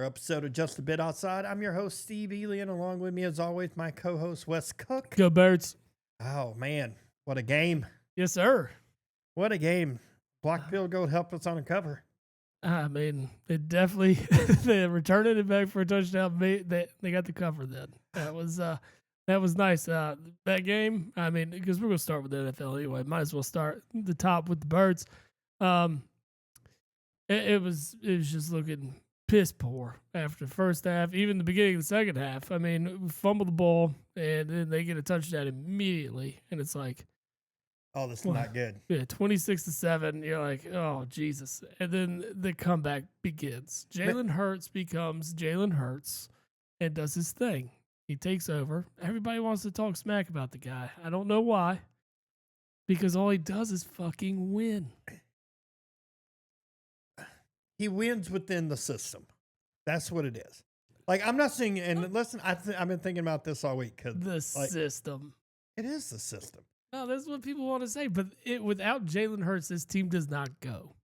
episode of Just a Bit Outside. I'm your host, Steve Ely, and along with me, as always, my co-host, Wes Cook. Go Birds. Oh, man. What a game. Yes, sir. What a game. Block field goal helped us on the cover. I mean, it definitely, they returned it back for a touchdown. They got the cover then. That was nice. That game, I mean, because we're going to start with the NFL anyway. Might as well start the top with the Birds. It was just looking piss poor after the first half, even the beginning of the second half. I mean, we fumble the ball, and then they get a touchdown immediately, and it's like, oh, this is not good. Yeah, 26-7. You're like, oh, Jesus. And then the comeback begins. Jalen Hurts becomes Jalen Hurts and does his thing. He takes over. Everybody wants to talk smack about the guy. I don't know why. Because all he does is fucking win. He wins within the system. That's what it is. Like, I'm not saying, and listen, I've been thinking about this all week. The system. It is the system. No, that's what people want to say. But without Jalen Hurts, this team does not go.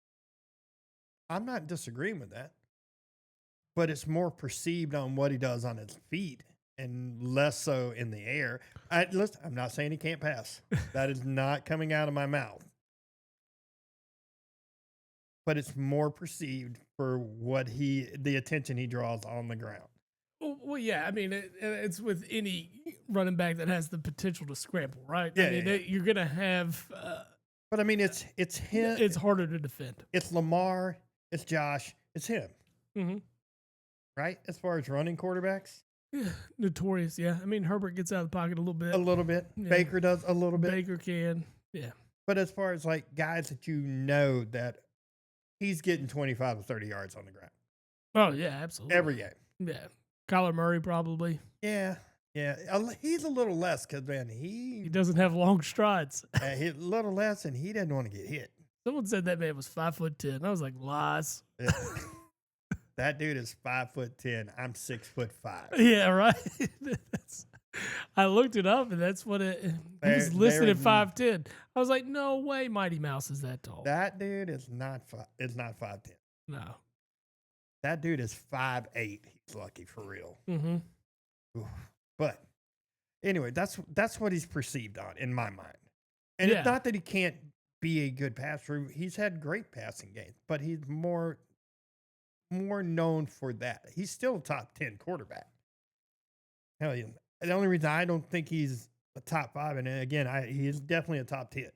I'm not disagreeing with that. But it's more perceived on what he does on his feet and less so in the air. Listen, I'm not saying he can't pass. That is not coming out of my mouth. But it's more perceived for the attention he draws on the ground. Well, yeah. I mean, it's with any running back that has the potential to scramble, right? Yeah, I mean, you're gonna have. But I mean, it's him. It's harder to defend. It's Lamar. It's Josh. It's him. Mm-hmm. Right? As far as running quarterbacks. Yeah, notorious. Yeah. I mean, Herbert gets out of the pocket a little bit. A little bit. Yeah. Baker does a little bit. Baker can. Yeah. But as far as like guys that you know that he's getting 25 to 30 yards on the ground. Oh, yeah, absolutely. Every game. Yeah. Kyler Murray probably. Yeah. Yeah. He's a little less because, man, he doesn't have long strides. He's a little less, and he doesn't want to get hit. Someone said that man was 5'10". I was like, lies. Yeah. That dude is 5'10". I'm 6'5". Yeah, right. I looked it up, and that's what he was listed at 5'10". I was like, no way, Mighty Mouse is that tall. That dude is not 5'10". No, that dude is 5'8". He's lucky for real. Mm-hmm. Oof. But anyway, that's what he's perceived on in my mind. And it's not that he can't be a good passer. He's had great passing games, but he's more known for that. He's still a top 10 quarterback. Hell yeah. The only reason I don't think he's a top 5, and again, he is definitely a top 10,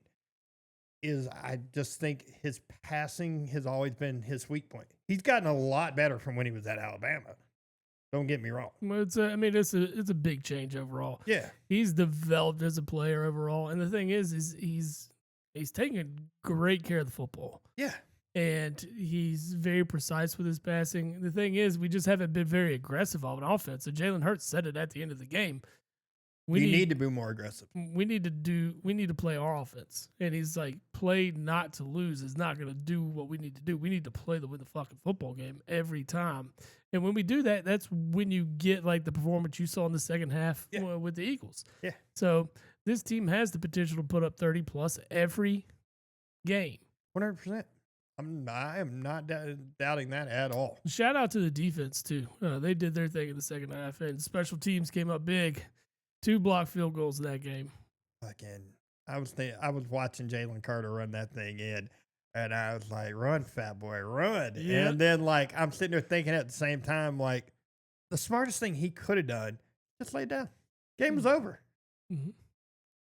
is I just think his passing has always been his weak point. He's gotten a lot better from when he was at Alabama. Don't get me wrong. Well, it's a big change overall. Yeah, he's developed as a player overall, and the thing is he's taking great care of the football. Yeah. And he's very precise with his passing. The thing is, we just haven't been very aggressive on offense. And Jalen Hurts said it at the end of the game. We need to be more aggressive. We need to play our offense. And he's like, play not to lose is not going to do what we need to do. We need to play to win the fucking football game every time. And when we do that, that's when you get like the performance you saw in the second half with the Eagles. Yeah. So this team has the potential to put up 30 plus every game. 100%. I am not doubting that at all. Shout out to the defense, too. They did their thing in the second half, and special teams came up big. 2 blocked field goals in that game. Again, I was watching Jalen Carter run that thing in, and I was like, run, fat boy, run. Yeah. And then, like, I'm sitting there thinking at the same time, like, the smartest thing he could have done, just lay down. Game was over. Mm-hmm.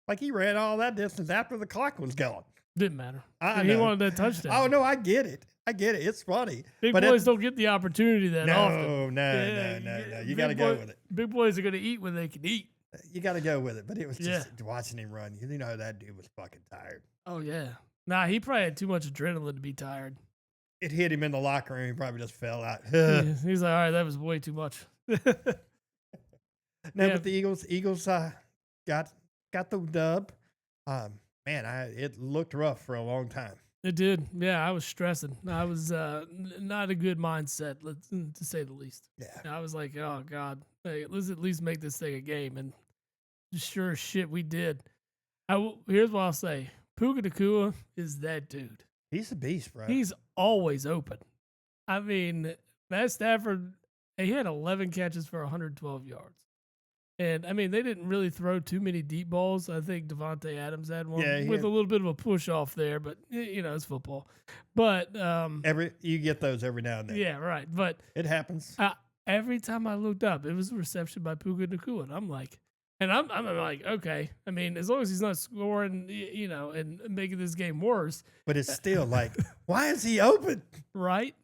Like, he ran all that distance after the clock was gone. Didn't matter. He wanted that touchdown. Oh, no, I get it. It's funny. Big boys don't get the opportunity that often. No. You got to go with it. Big boys are going to eat when they can eat. You got to go with it. But it was just watching him run. You know that dude was fucking tired. Oh, yeah. Nah, he probably had too much adrenaline to be tired. It hit him in the locker room. He probably just fell out. He's like, all right, that was way too much. But the Eagles got the dub. Man, it looked rough for a long time. It did. Yeah, I was stressing. I was not a good mindset, to say the least. Yeah. I was like, oh, God, hey, let's at least make this thing a game. And sure as shit, we did. Here's what I'll say. Puka Nacua is that dude. He's a beast, bro. He's always open. I mean, Matt Stafford he had 11 catches for 112 yards. And I mean, they didn't really throw too many deep balls. I think Devontae Adams had one with a little bit of a push off there, but it's football. But you get those every now and then. Yeah, right. But it happens. Every time I looked up, it was a reception by Puka Nacua, and I'm like, okay. I mean, as long as he's not scoring, and making this game worse. But it's still like, why is he open? Right.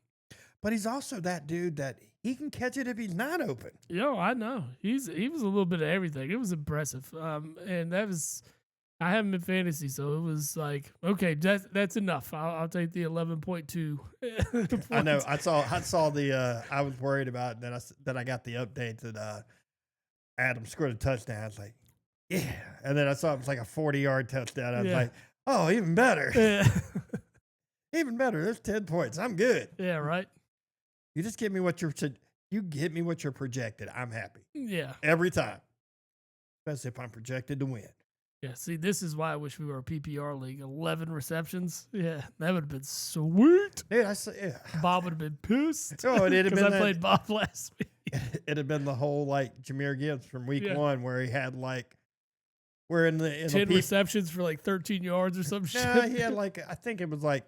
But he's also that dude that he can catch it if he's not open. Yo, I know. He was a little bit of everything. It was impressive. And that was, I have him in fantasy, so it was like, okay, that's enough. I'll take the 11.2. I know. I saw the. I was worried about that. I got the update that Adam scored a touchdown. I was like, yeah. And then I saw it was like a 40-yard touchdown. I was like, oh, even better. Yeah. Even better. There's 10 points. I'm good. Yeah, right. You just give me what you're projected. I'm happy. Yeah. Every time. Especially if I'm projected to win. Yeah, see, this is why I wish we were a PPR league. 11 receptions. Yeah, that would have been sweet. Yeah, Bob would have been pissed. Oh, it'd have been. I played Bob last week. It'd have been the whole like Jahmyr Gibbs from week 1 where he had like, we're in 10 receptions for like 13 yards or some shit. Nah, he had like, I think it was like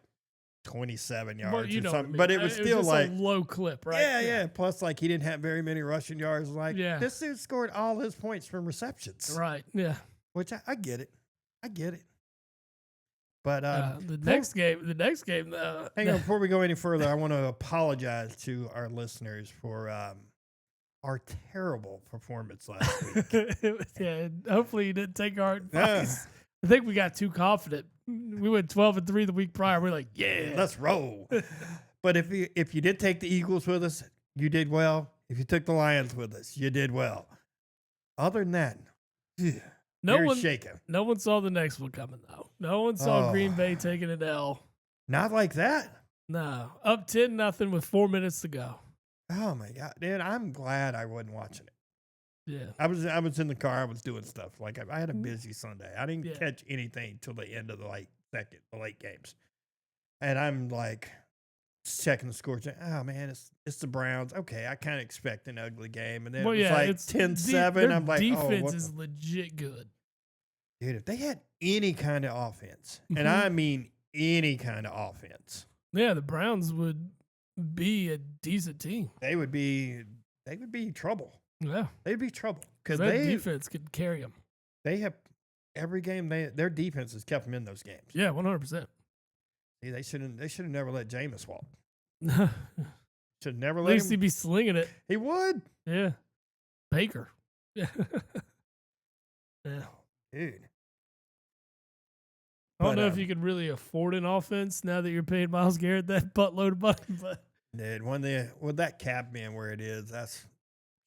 27 yards or something. I mean. But it was still just like a low clip, right? Yeah. Plus, like he didn't have very many rushing yards. Like this dude scored all his points from receptions. Right. Yeah. Which I get it. But the next game. Hang on, before we go any further, I want to apologize to our listeners for our terrible performance last week. Hopefully you didn't take our advice. I think we got too confident. We went 12-3 the week prior. We're like, yeah, let's roll. But if you did take the Eagles with us, you did well. If you took the Lions with us, you did well. Other than that, shaken. No one saw the next one coming though. No one saw Green Bay taking an L. Not like that. No, up 10-0 with 4 minutes to go. Oh my God, dude! I'm glad I wasn't watching it. Yeah, I was in the car. I was doing stuff. Like I had a busy Sunday. I didn't catch anything till the end of the late games, and I'm like checking the scores. Oh man, it's the Browns. Okay, I kind of expect an ugly game, and then it's 10-7. I'm like, defense is legit good, dude. If they had any kind of offense, and I mean any kind of offense, the Browns would be a decent team. They would be trouble. Yeah, they'd be trouble because that defense could carry them. They have every game. Their defense has kept them in those games. Yeah, 100%. See, they should have never let Jameis walk. Should never At let least him. He'd be slinging it. He would. Yeah, Baker. Yeah, dude. I don't know if you could really afford an offense now that you're paying Myles Garrett that buttload of money. But dude, with that cap being where it is, that's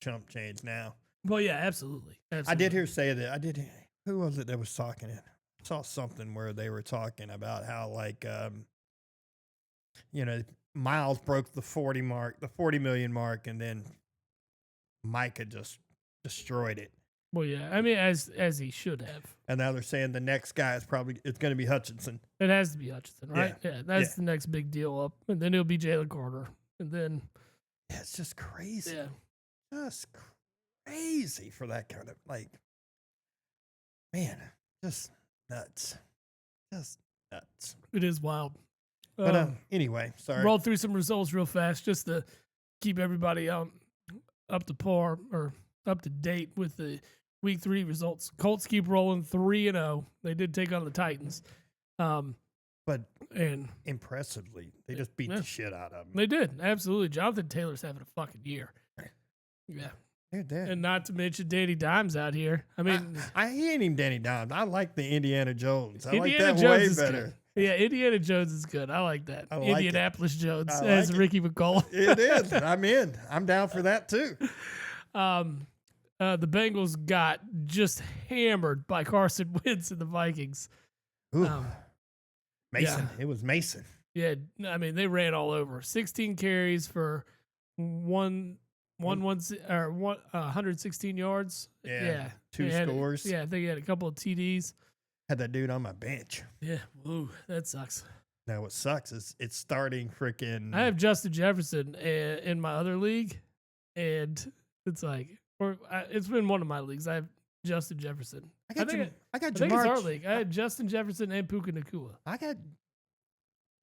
chump change now. Well, yeah, absolutely. I did hear say that. Who was it that was talking it? I saw something where they were talking about how like, Miles broke the 40 million mark, and then Micah just destroyed it. Well, yeah, I mean, as he should have. And now they're saying the next guy it's going to be Hutchinson. It has to be Hutchinson, right? Yeah, that's the next big deal up, and then it'll be Jalen Carter, and then it's just crazy. Yeah, just crazy for that kind of man, just nuts, It is wild. But anyway, sorry. Roll through some results real fast just to keep everybody up to par or up to date with the Week 3 results. Colts keep rolling 3-0. They did take on the Titans. But impressively, they just beat the shit out of them. They did, absolutely. Jonathan Taylor's having a fucking year. Yeah. And not to mention Danny Dimes out here. I mean, he ain't even Danny Dimes. I like the Indiana Jones. I Indiana like that Jones way better. Good. Yeah, Indiana Jones is good. I like that. Indianapolis Jones as Ricky McCall. It is. I'm in. I'm down for that too. The Bengals got just hammered by Carson Wentz and the Vikings. Mason. Yeah. It was Mason. Yeah, I mean they ran all over. 16 carries for 116 yards. Yeah. Two scores. I think he had a couple of TDs. Had that dude on my bench. Yeah, ooh, that sucks. No, what sucks is it's starting freaking. I have Justin Jefferson in my other league, and it's like, it's been one of my leagues. I have Justin Jefferson. I got think it's Jamar. our league. I had Justin Jefferson and Puka Nakua. I got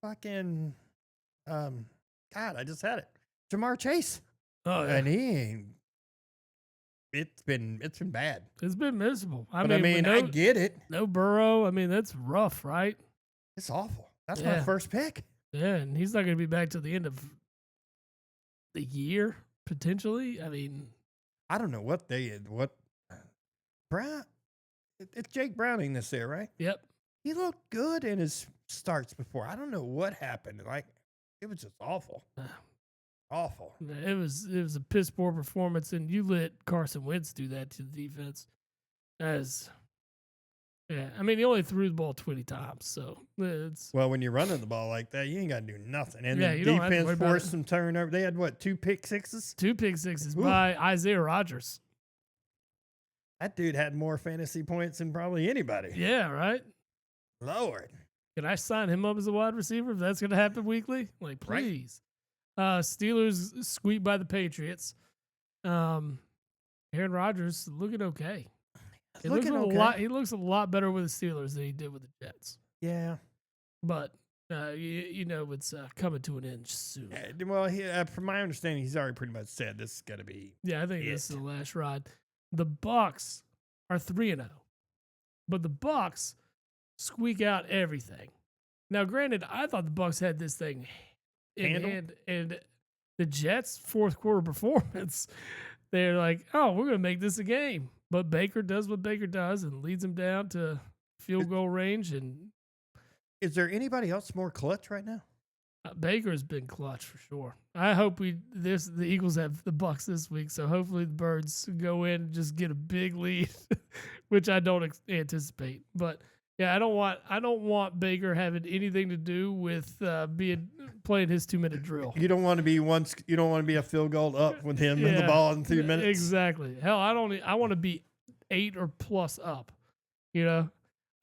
fucking God, I just had it. Jamar Chase. Oh, yeah. And he ain't. It's been bad. It's been miserable. I mean, I get it. No Burrow. I mean, that's rough, right? It's awful. That's my first pick. Yeah, and he's not going to be back till the end of the year, potentially. I mean, I don't know what Brown. It's Jake Browning this year, right? Yep. He looked good in his starts before. I don't know what happened. Like, it was just awful. Awful. It was a piss poor performance, and you let Carson Wentz do that to the defense. I mean, he only threw the ball 20 times, so it's... Well, when you're running the ball like that, you ain't got to do nothing. And the you don't have to worry defense about forced it. some turnover. They had, what, 2 pick sixes? 2 pick sixes Ooh. by Isaiah Rodgers. That dude had more fantasy points than probably anybody. Yeah, right? Lord. Can I sign him up as a wide receiver if that's going to happen weekly? Like, please. Right. Steelers squeaked by the Patriots. Aaron Rodgers looking okay. He looks a lot better with the Steelers than he did with the Jets. Yeah. But, it's coming to an end soon. Yeah, well, from my understanding, he's already pretty much said this is going to be I think this is the last ride. The Bucs are 3-0. But the Bucs squeak out everything. Now, granted, I thought the Bucs had this thing in hand, and the Jets' fourth quarter performance, they're like, oh, we're going to make this a game. But Baker does what Baker does and leads them down to field goal range. And is there anybody else more clutch right now? Baker's been clutch for sure. I hope the Eagles have the Bucs this week, so hopefully the Birds go in and just get a big lead, which I don't anticipate. But yeah, I don't want Baker having anything to do with playing his 2-minute drill. You don't want to be a field goal up with him and the ball in 2 minutes. Exactly. Hell, I want to be 8 or plus up. You know,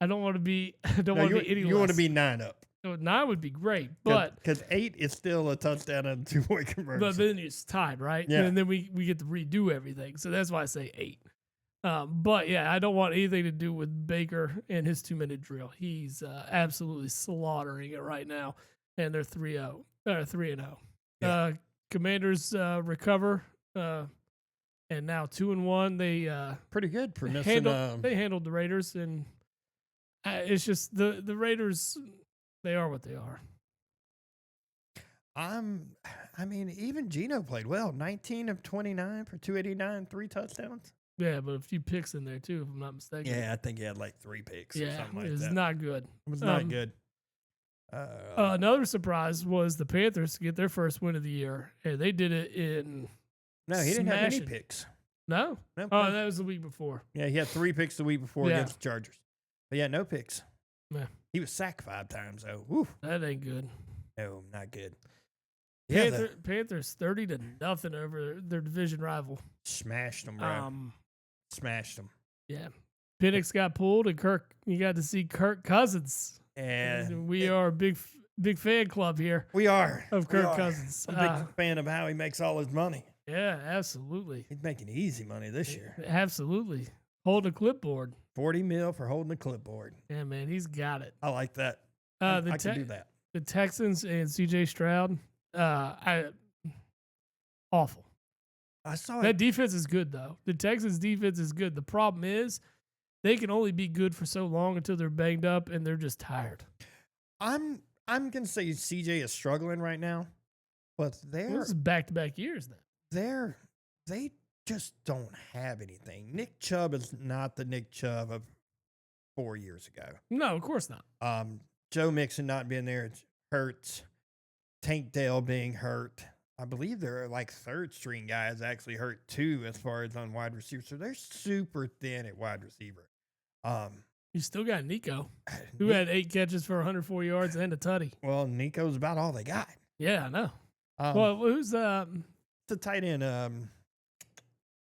I don't want to be. You want to be 9 up. 9 would be great, but because 8 is still a touchdown and a 2-point conversion. But then it's tied, right? Yeah. And then we get to redo everything. So that's why I say 8. But yeah, I don't want anything to do with Baker and his 2-minute drill. He's absolutely slaughtering it right now, and they're 3-0. 3-0. Yeah. Commanders recover, and now 2-1. They pretty good for missing. They handled the Raiders, and it's just the Raiders. They are what they are. I mean, even Geno played well. 19 of 29 for 289, 3 touchdowns. Yeah, but a few picks in there too, if I'm not mistaken. Yeah, I think he had like 3 picks or something like that. It's not good. It was not good. Another surprise was the Panthers to get their first win of the year. And they did it in No, he didn't have any picks. No? No Oh, picks. that was the week before. Yeah, he had 3 picks the week before against the Chargers. But yeah, no picks. Yeah. He was sacked 5 times, though. Woo. That ain't good. No, not good. Panthers 30-0 over their division rival. Smashed them, bro. Smashed them. Yeah. Penix got pulled, and you got to see Kirk Cousins. And we are a big fan club here. We are. Of Kirk Cousins. I'm a big fan of how he makes all his money. Yeah, absolutely. He's making easy money this year. Absolutely. Holding a clipboard. $40 million for holding a clipboard. Yeah, man, he's got it. I like that. I can do that. The Texans and CJ Stroud, awful. I saw that defense is good though. The Texans defense is good. The problem is they can only be good for so long until they're banged up and they're just tired. I'm gonna say CJ is struggling right now, but this is back-to-back years now. They just don't have anything. Nick Chubb is not the Nick Chubb of 4 years ago. No, of course not. Joe Mixon not being there hurts. Tank Dell being hurt. I believe there are like third string guys actually hurt too as far as on wide receiver. So they're super thin at wide receiver. You still got Nico, who had 8 catches for 104 yards and a tutty. Well, Nico's about all they got. Yeah, I know. Well, who's the tight end?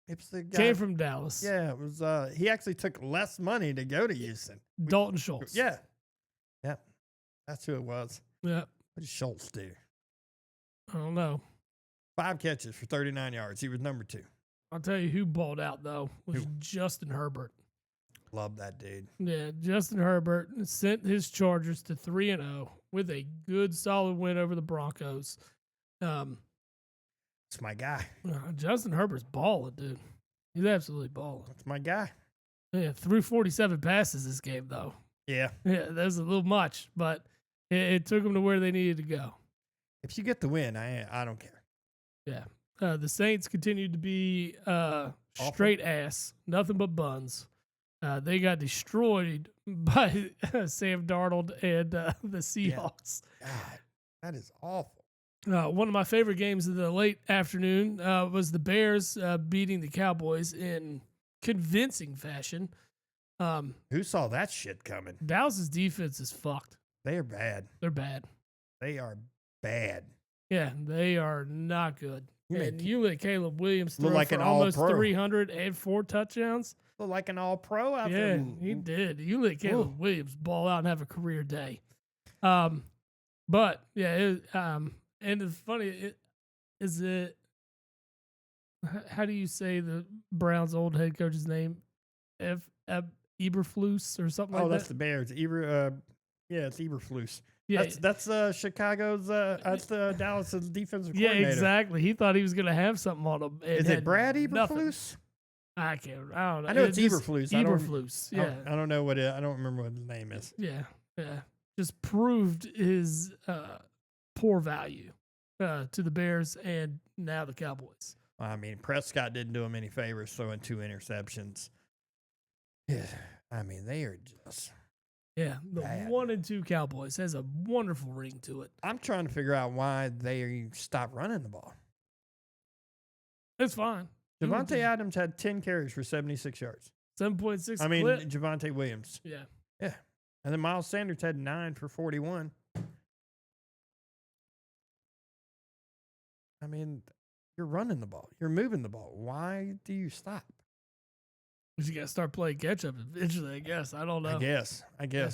It's the guy came from Dallas. Yeah, it was. He actually took less money to go to Houston. Dalton Schultz. Yeah, that's who it was. Yeah. What did Schultz do? I don't know. 5 catches for 39 yards. He was number 2. I'll tell you who balled out, though, was Justin Herbert. Love that dude. Yeah, Justin Herbert sent his Chargers to 3-0 with a good, solid win over the Broncos. It's my guy. Justin Herbert's balling, dude. He's absolutely balling. That's my guy. Yeah, threw 47 passes this game, though. Yeah. Yeah, that's a little much, but it took them to where they needed to go. If you get the win, I don't care. Yeah. The Saints continued to be straight ass, nothing but buns. They got destroyed by Sam Darnold and the Seahawks. Yeah. God, that is awful. One of my favorite games of the late afternoon was the Bears beating the Cowboys in convincing fashion. Who saw that shit coming? Dallas's defense is fucked. They are bad. They're bad. They are bad. Yeah, they are not good. You let Caleb Williams throw like for an almost all-pro. 304 touchdowns. Look like an all-pro out Yeah, there. he did. You let Caleb Williams ball out and have a career day. But yeah, and it's funny. How do you say the Browns' old head coach's name? Eberflus or something like that. Oh, that's the Bears. It's Eberflus. Yeah, that's Chicago's. That's Dallas's defensive yeah, coordinator. exactly. He thought he was going to have something on him. Is it Brad Eberflus? I don't know. I know it's Eberflus. Eberflus. Yeah, I don't know what. I don't remember what his name is. Yeah. Just proved his poor value to the Bears and now the Cowboys. I mean, Prescott didn't do him any favors throwing 2 interceptions. Yeah, I mean, they are just. Yeah, the bad. 1-2 Cowboys has a wonderful ring to it. I'm trying to figure out why they stopped running the ball. It's fine. Javonte Adams had 10 carries for 76 yards. 7.6. I mean, clip. Javonte Williams. Yeah. Yeah. And then Miles Sanders had 9 for 41. I mean, you're running the ball. You're moving the ball. Why do you stop? Because you got to start playing catch up eventually, I guess. I don't know. I guess. Yeah.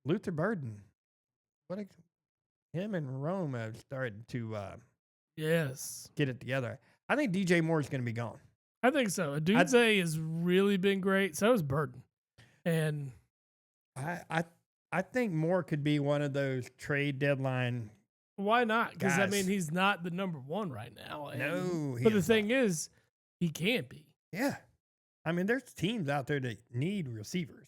Luther Burden. Him and Rome have started to get it together. I think DJ Moore is going to be gone. I think so. Adunze has really been great. So has Burden. And I think Moore could be one of those trade deadline. Why not? Because, I guys. mean, he's not the number one right now. No. But the thing is, he can't be. Yeah. I mean, there's teams out there that need receivers.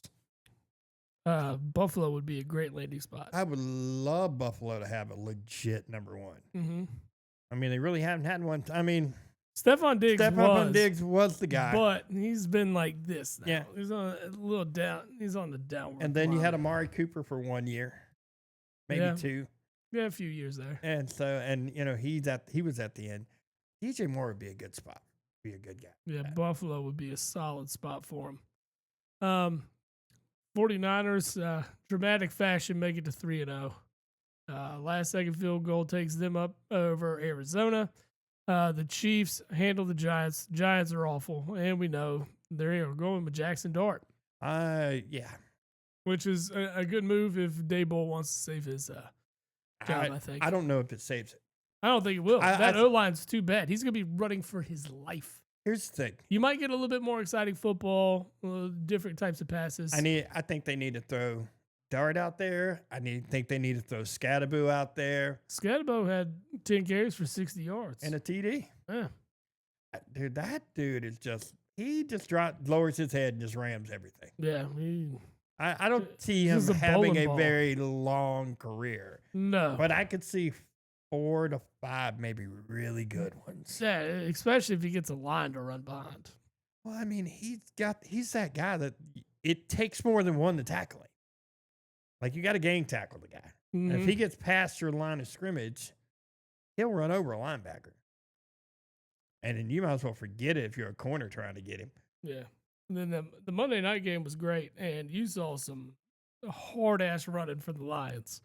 Buffalo would be a great landing spot. I would love Buffalo to have a legit number one. Mm-hmm. I mean, they really haven't had one. I mean, Stephon Diggs was the guy. But he's been like this now. Yeah. He's on a little down. He's on the downward. And then you had climb. Amari Cooper for 1 year, maybe 2. Yeah, a few years there. And so, he was at the end. DJ Moore would be a good spot. Be a good guy. Yeah, Buffalo would be a solid spot for him. 49ers, dramatic fashion, make it to 3-0. Last second field goal takes them up over Arizona. The Chiefs handle the Giants. Giants are awful, and we know they're going with Jackson Dart. Yeah. Which is a good move if Daboll wants to save his job, I think. I don't know if it saves it. I don't think it will. That O-line's too bad. He's going to be running for his life. Here's the thing. You might get a little bit more exciting football, different types of passes. I think they need to throw Dart out there. Think they need to throw Scatterbo out there. Scatterbo had 10 carries for 60 yards. And a TD. Yeah. Dude, that dude is he just lowers his head and just rams everything. Yeah. I don't see him having a very long career. No. But I could see 4 to 5 maybe really good ones. Yeah, especially if he gets a line to run behind. Well, I mean, he's that guy that it takes more than one to tackle him. Like, you got to gang tackle the guy. Mm-hmm. And if he gets past your line of scrimmage, he'll run over a linebacker. And then you might as well forget it if you're a corner trying to get him. Yeah. And then the Monday night game was great, and you saw some hard-ass running from the Lions.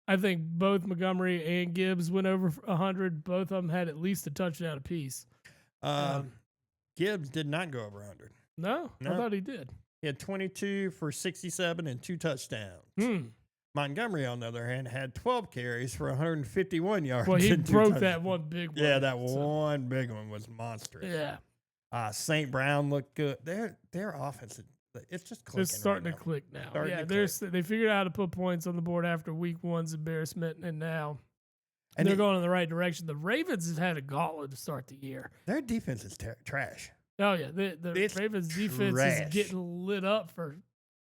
I think both Montgomery and Gibbs went over 100. Both of them had at least a touchdown apiece. Gibbs did not go over 100. No, I thought he did. He had 22 for 67 and 2 touchdowns. Montgomery, on the other hand, had 12 carries for 151 yards. Well, he and 2 broke touchdowns. that one big one. Yeah, that one big one was monstrous. Yeah. St. Brown looked good. Their offense, it's just clicking. It's starting right to click now. Starting Yeah, to click. they figured out how to put points on the board after week one's embarrassment, and now And they're going in the right direction. The Ravens have had a gauntlet to start the year. Their defense is trash. Oh, yeah. The Ravens defense trash. is getting lit up for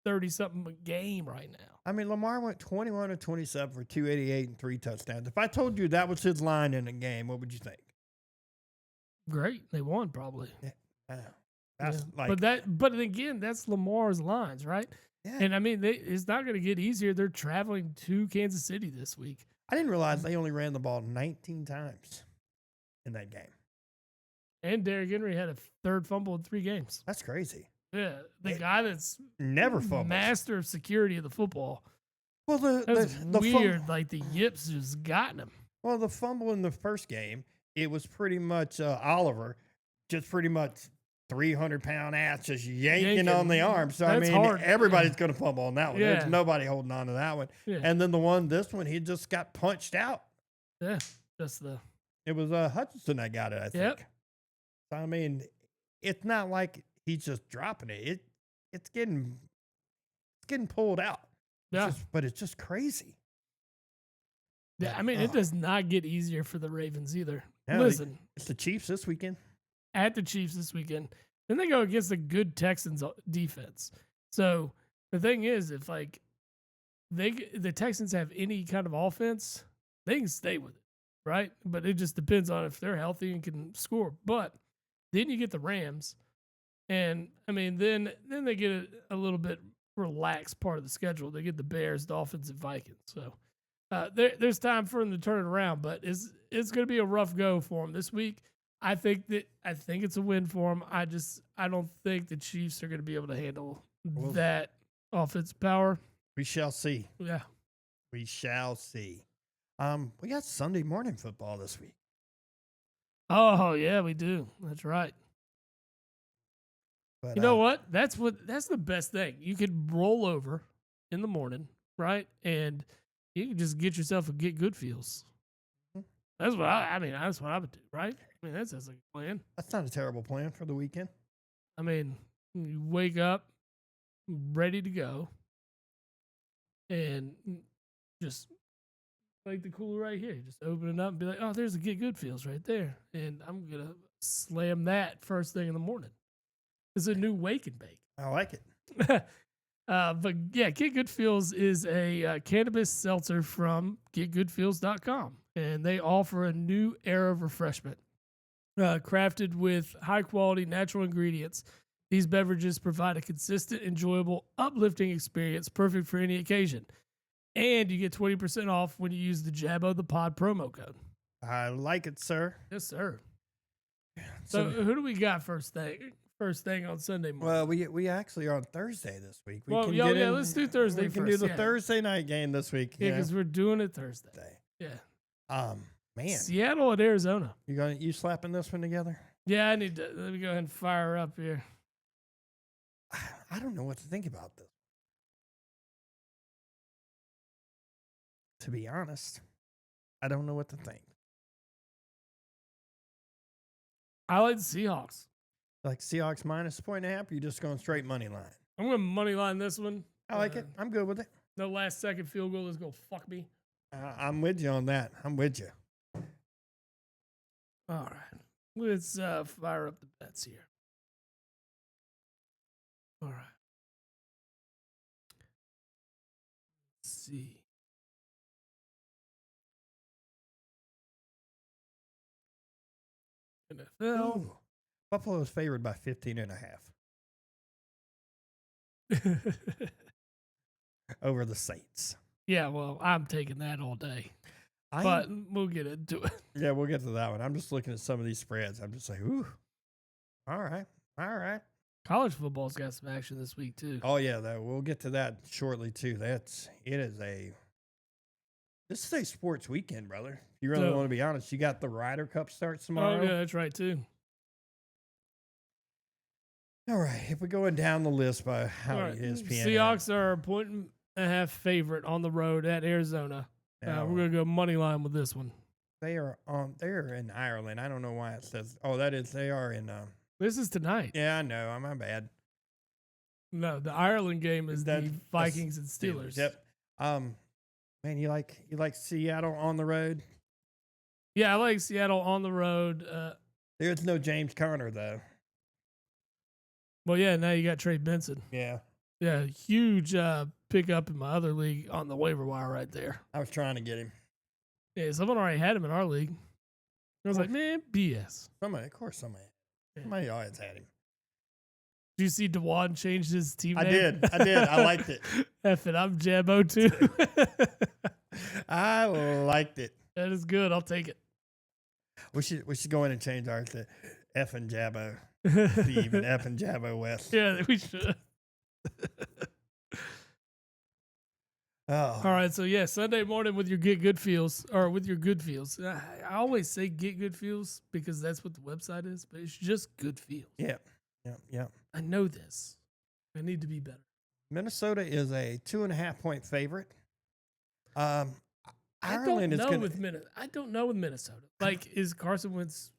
30-something a game right now. I mean, Lamar went 21 of 27 for 288 and 3 touchdowns. If I told you that was his line in the game, what would you think? Great. They won probably. Yeah. That's But again, that's Lamar's lines, right? Yeah. And I mean, it's not going to get easier. They're traveling to Kansas City this week. I didn't realize they only ran the ball 19 times in that game. And Derrick Henry had a third fumble in 3 games. That's crazy. Yeah, the guy that's never fumbles. Master of security of the football. Well, That's weird. Like the yips just gotten him. Well, the fumble in the first game, it was pretty much Oliver, just pretty much 300-pound ass just yanking on the arm. So That's I mean, hard. everybody's going to fumble on that one. Yeah. There's nobody holding on to that one. Yeah. And then this one, he just got punched out. Yeah, that's It was Hutchinson that got it, I think. Yep. So I mean, it's not like he's just dropping it. It's getting pulled out. Yeah. But it's just crazy. Yeah, I mean, it does not get easier for the Ravens either. No, Listen, it's the Chiefs this weekend. At the Chiefs this weekend. Then they go against a good Texans defense. So the thing is, if like the Texans have any kind of offense, they can stay with it, right? But it just depends on if they're healthy and can score. But then you get the Rams, and I mean, then they get a little bit relaxed part of the schedule. They get the Bears, Dolphins, and Vikings. So there's time for them to turn it around, but it's going to be a rough go for them this week. I think it's a win for them. I don't think the Chiefs are going to be able to handle that offensive power. We shall see. Yeah, we shall see. We got Sunday morning football this week. Oh yeah, we do. That's right. But, you know what? That's the best thing. You could roll over in the morning, right? And you can just get yourself a Get Good Feels. That's what that's what I would do, right? I mean, that sounds like a plan. That's not a terrible plan for the weekend. I mean, you wake up ready to go and just like the cooler right here. Just open it up and be like, oh, there's a Get Good Feels right there. And I'm going to slam that first thing in the morning. It's a new wake and bake. I like it. But yeah, Get Good Feels is a cannabis seltzer from getgoodfeels.com. And they offer a new era of refreshment. Crafted with high-quality natural ingredients, these beverages provide a consistent, enjoyable, uplifting experience perfect for any occasion. And you get 20% off when you use the Jabbo the Pod promo code. I like it, sir. Yes, sir. So who do we got first thing on Sunday morning? Well, we actually are on Thursday this week. Let's do Thursday first. We can do the Thursday night game this week. Yeah, because we're doing it Thursday. Yeah. Man. Seattle at Arizona. You slapping this one together? Yeah, let me go ahead and fire up here. I don't know what to think about this. To be honest, I don't know what to think. I like the Seahawks. Like Seahawks minus a 1.5, or you just going straight money line? I'm going to money line this one. I like it. I'm good with it. No last second field goal is going to fuck me. I'm with you on that. I'm with you. All right. Let's fire up the bets here. All right. Let's see. NFL. Ooh. Buffalo is favored by 15.5 over the Saints. Yeah, well, I'm taking that all day. But we'll get into it. Yeah, we'll get to that one. I'm just looking at some of these spreads. I'm just like, ooh. All right. College football's got some action this week, too. Oh, yeah. We'll get to that shortly, too. This is a sports weekend, brother. If you really want to be honest, you got the Ryder Cup starts tomorrow. Oh, yeah, that's right, too. All right. If we're going down the list by how ESPN. Seahawks are 1.5 favorite on the road at Arizona. Now, We're gonna go money line with this one. They're in Ireland. I don't know why it says. Oh, that is. They are in. This is tonight. Yeah, I know. My bad. No, the Ireland game is That's the Vikings and Steelers. Yep. Man, you like Seattle on the road? Yeah, I like Seattle on the road. There's no James Conner though. Well, yeah, now you got Trey Benson. Yeah. Yeah, huge pickup in my other league on the waiver wire right there. I was trying to get him. Yeah, someone already had him in our league. I was like, man, BS. Somebody always had him. Did you see Dewan change his team name? I did. I liked it. F it, I'm Jabbo too. I liked it. That is good. I'll take it. We should go in and change ours to F and Jabbo Steve and F and Jabbo West. Yeah, we should. Oh. All right, so yeah, Sunday morning with your get good feels, or with your good feels. I always say get good feels because that's what the website is, but it's just good feels. Yeah. I know this. I need to be better. Minnesota is a 2.5 point favorite. Ireland I don't know with Minnesota. Like, is Carson Wentz?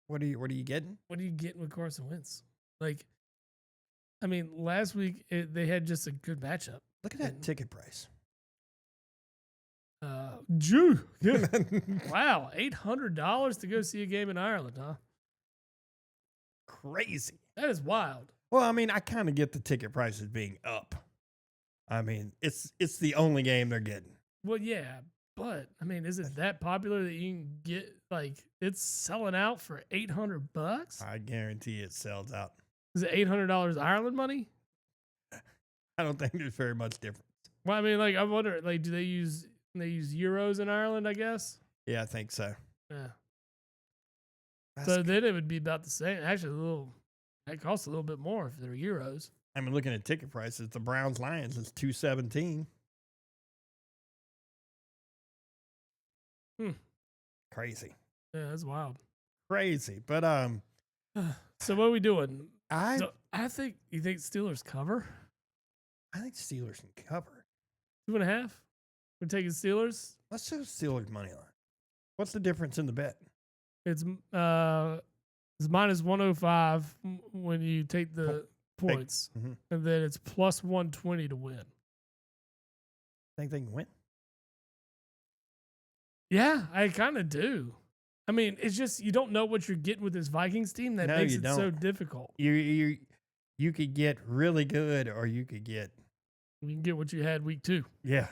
What are you getting? What are you getting with Carson Wentz? Like, I mean, last week they had just a good matchup. Look at that ticket price. Jew. Yeah. Wow, $800 to go see a game in Ireland, huh? Crazy. That is wild. Well, I mean, I kind of get the ticket prices being up. I mean, it's the only game they're getting. Well, yeah, but I mean, is it that popular that you can get like it's selling out for $800? I guarantee it sells out. Is it $800 Ireland money? I don't think there's very much difference. Well, I mean, like I wonder, like, do they use euros in Ireland? I guess. Yeah, I think so. Yeah. That's So then it would be about the same. Actually, that costs a little bit more if they're euros. I mean, looking at ticket prices, the Browns Lions is $217. Crazy. Yeah, that's wild. Crazy. But So what are we doing? I think you think Steelers cover think Steelers can cover. 2.5. We're taking Steelers. Let's do Steelers money line. What's the difference in the bet? It's minus 105 when you take the points, and then it's plus 120 to win. Think they can win? Yeah, I kind of do. I mean, it's just you don't know what you're getting with this Vikings team that makes it so difficult. You could get really good, or you could get. You can get what you had week 2. Yeah.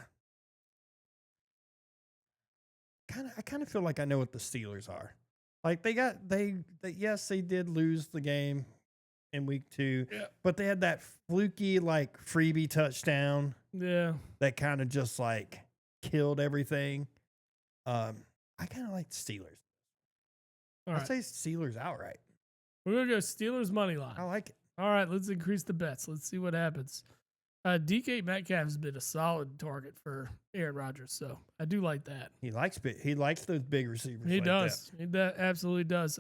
I kind of feel like I know what the Steelers are. Like yes, they did lose the game in week 2, but they had that fluky like freebie touchdown. Yeah. That kind of just like killed everything. I kind of like the Steelers. I'd say Steelers outright. We're going to go Steelers money line. I like it. All right, let's increase the bets. Let's see what happens. DK Metcalf has been a solid target for Aaron Rodgers, so I do like that. He likes those big receivers. He like does. That. He absolutely does.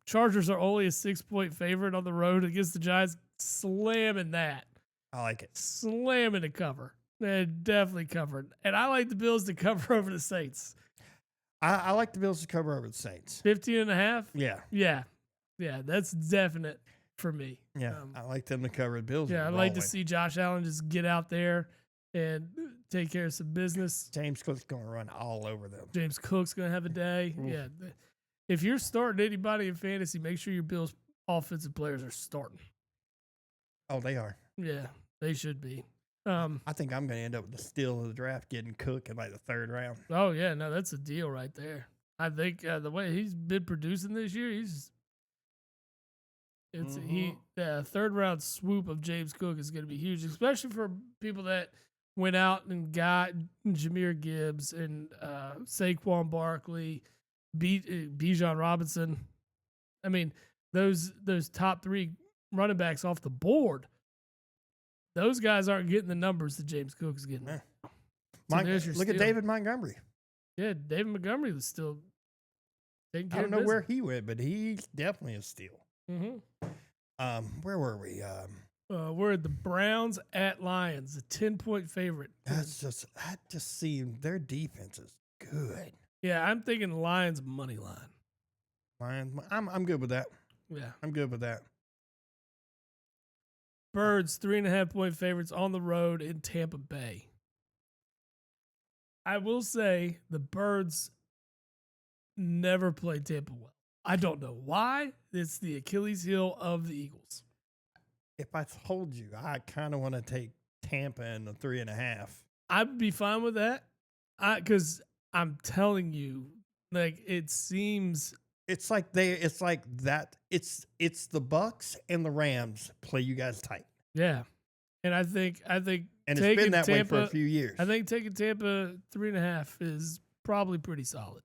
Chargers are only a 6-point favorite on the road against the Giants. Slamming that. I like it. Slamming to cover. They're definitely covered. And I like the Bills to cover over the Saints. I like the Bills to cover over the Saints. 15.5? Yeah. Yeah, that's definite for me. Yeah, I like them to cover the Bills. Yeah, I'd like to see Josh Allen just get out there and take care of some business. James Cook's going to run all over them. James Cook's going to have a day. Yeah. If you're starting anybody in fantasy, make sure your Bills offensive players are starting. Oh, they are. Yeah, they should be. I think I'm going to end up with the steal of the draft getting Cook in like the 3rd round. Oh, yeah, no, that's a deal right there. I think the way he's been producing this year, the 3rd round swoop of James Cook is going to be huge, especially for people that went out and got Jahmyr Gibbs and Saquon Barkley, Bijan Robinson. I mean, those top 3 running backs off the board. Those guys aren't getting the numbers that James Cook is getting. Yeah. So look at David Montgomery. Yeah, David Montgomery was still taking care I of don't know where business. he went, but he's definitely a steal. Mm-hmm. Where were we? We're the Browns at Lions, a 10-point favorite. I just see their defense is good. Yeah, I'm thinking Lions money line. Lions, I'm good with that. Yeah. I'm good with that. Birds, 3.5-point favorites on the road in Tampa Bay. I will say the Birds never played Tampa well. I don't know why. It's the Achilles heel of the Eagles. If I told you, I kind of want to take Tampa in the 3.5. I'd be fine with that. Because I'm telling you, like it seems it's like that. It's the Bucks and the Rams play you guys tight. Yeah, and I think and it's been that Tampa, way for a few years. I think taking Tampa 3.5 is probably pretty solid.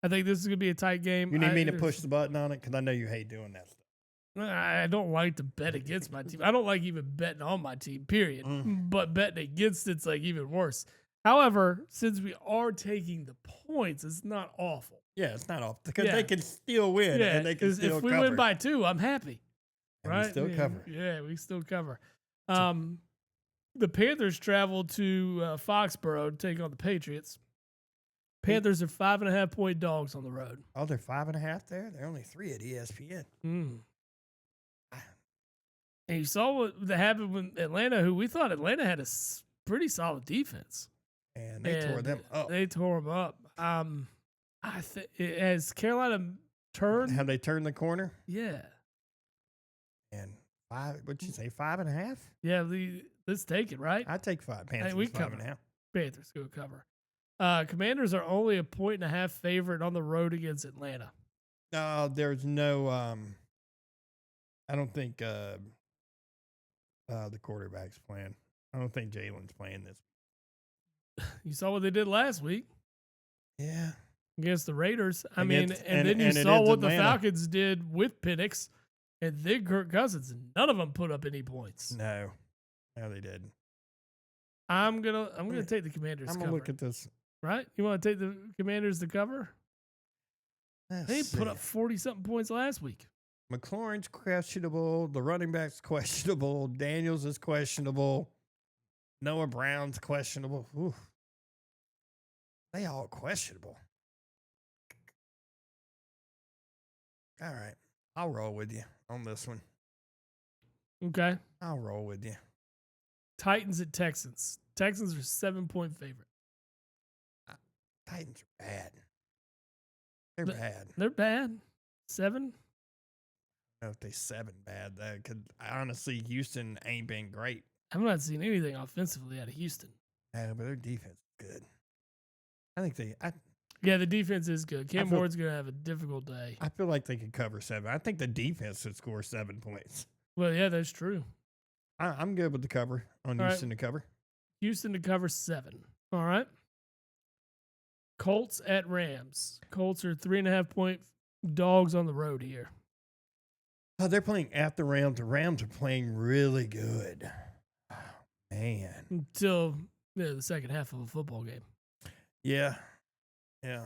I think this is gonna be a tight game. You need me to push the button on it because I know you hate doing that stuff. I don't like to bet against my team. I don't like even betting on my team. Period. But betting against it's like even worse. However, since we are taking the points, it's not awful. Yeah, it's not awful because they can still win and they can still if we cover. win by 2, I'm happy. And right? We still cover. Yeah, we still cover. The Panthers travel to Foxborough to take on the Patriots. Panthers are 5.5-point dogs on the road. Oh, they're 5.5 there? They're only 3 at ESPN. And you saw what happened with Atlanta, who we thought Atlanta had a pretty solid defense. And they tore them up. They tore them up. Has Carolina turned? Have they turned the corner? Yeah. And what'd you say, 5.5? Yeah, let's take it, right? I take 5. Panthers, we 5.5. Panthers go cover. Commanders are only a 1.5 favorite on the road against Atlanta. There's no. I don't think the quarterback's playing. I don't think Jalen's playing this. You saw what they did last week. Yeah. Against the Raiders. Then you saw what the Falcons did with Penix and then Kirk Cousins. None of them put up any points. No, they didn't. I'm gonna take the Commanders. I'm gonna look at this. Right? You want to take the Commanders to cover? They put up 40-something points last week. McLaurin's questionable. The running back's questionable. Daniels is questionable. Noah Brown's questionable. Ooh. They all questionable. All right. I'll roll with you on this one. Okay. I'll roll with you. Titans at Texans. Texans are 7-point favorite. Titans are bad. They're bad. They're bad. 7? I don't know if they 7 bad. Honestly, Houston ain't been great. I've not seen anything offensively out of Houston. Yeah, but their defense is good. I think yeah, the defense is good. Cam Ward's going to have a difficult day. I feel like they could cover 7. I think the defense should score 7 points. Well, yeah, that's true. I'm good with the cover on Houston to cover. Houston to cover 7. All right. Colts at Rams. Colts are 3.5-point dogs on the road here. Oh, they're playing at the Rams. The Rams are playing really good. Oh, man. Until the second half of a football game. Yeah. Yeah.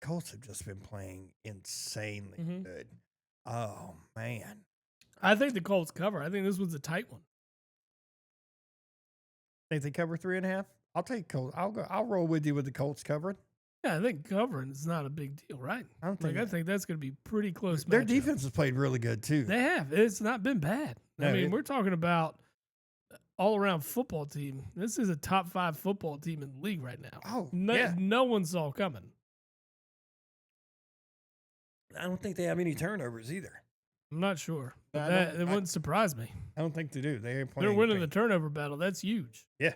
Colts have just been playing insanely good. Oh, man. I think the Colts cover. I think this was a tight one. Think they cover 3.5? I'll take Colts. I'll roll with you with the Colts covering. Yeah, I think covering is not a big deal, right? I think that's going to be pretty close. Their defense has played really good too. They have. It's not been bad. No, we're talking about all-around football team. This is a top 5 football team in the league right now. Oh, no one saw coming. I don't think they have any turnovers either. I'm not sure. It wouldn't surprise me. I don't think they do. They're winning the turnover battle. That's huge. Yeah.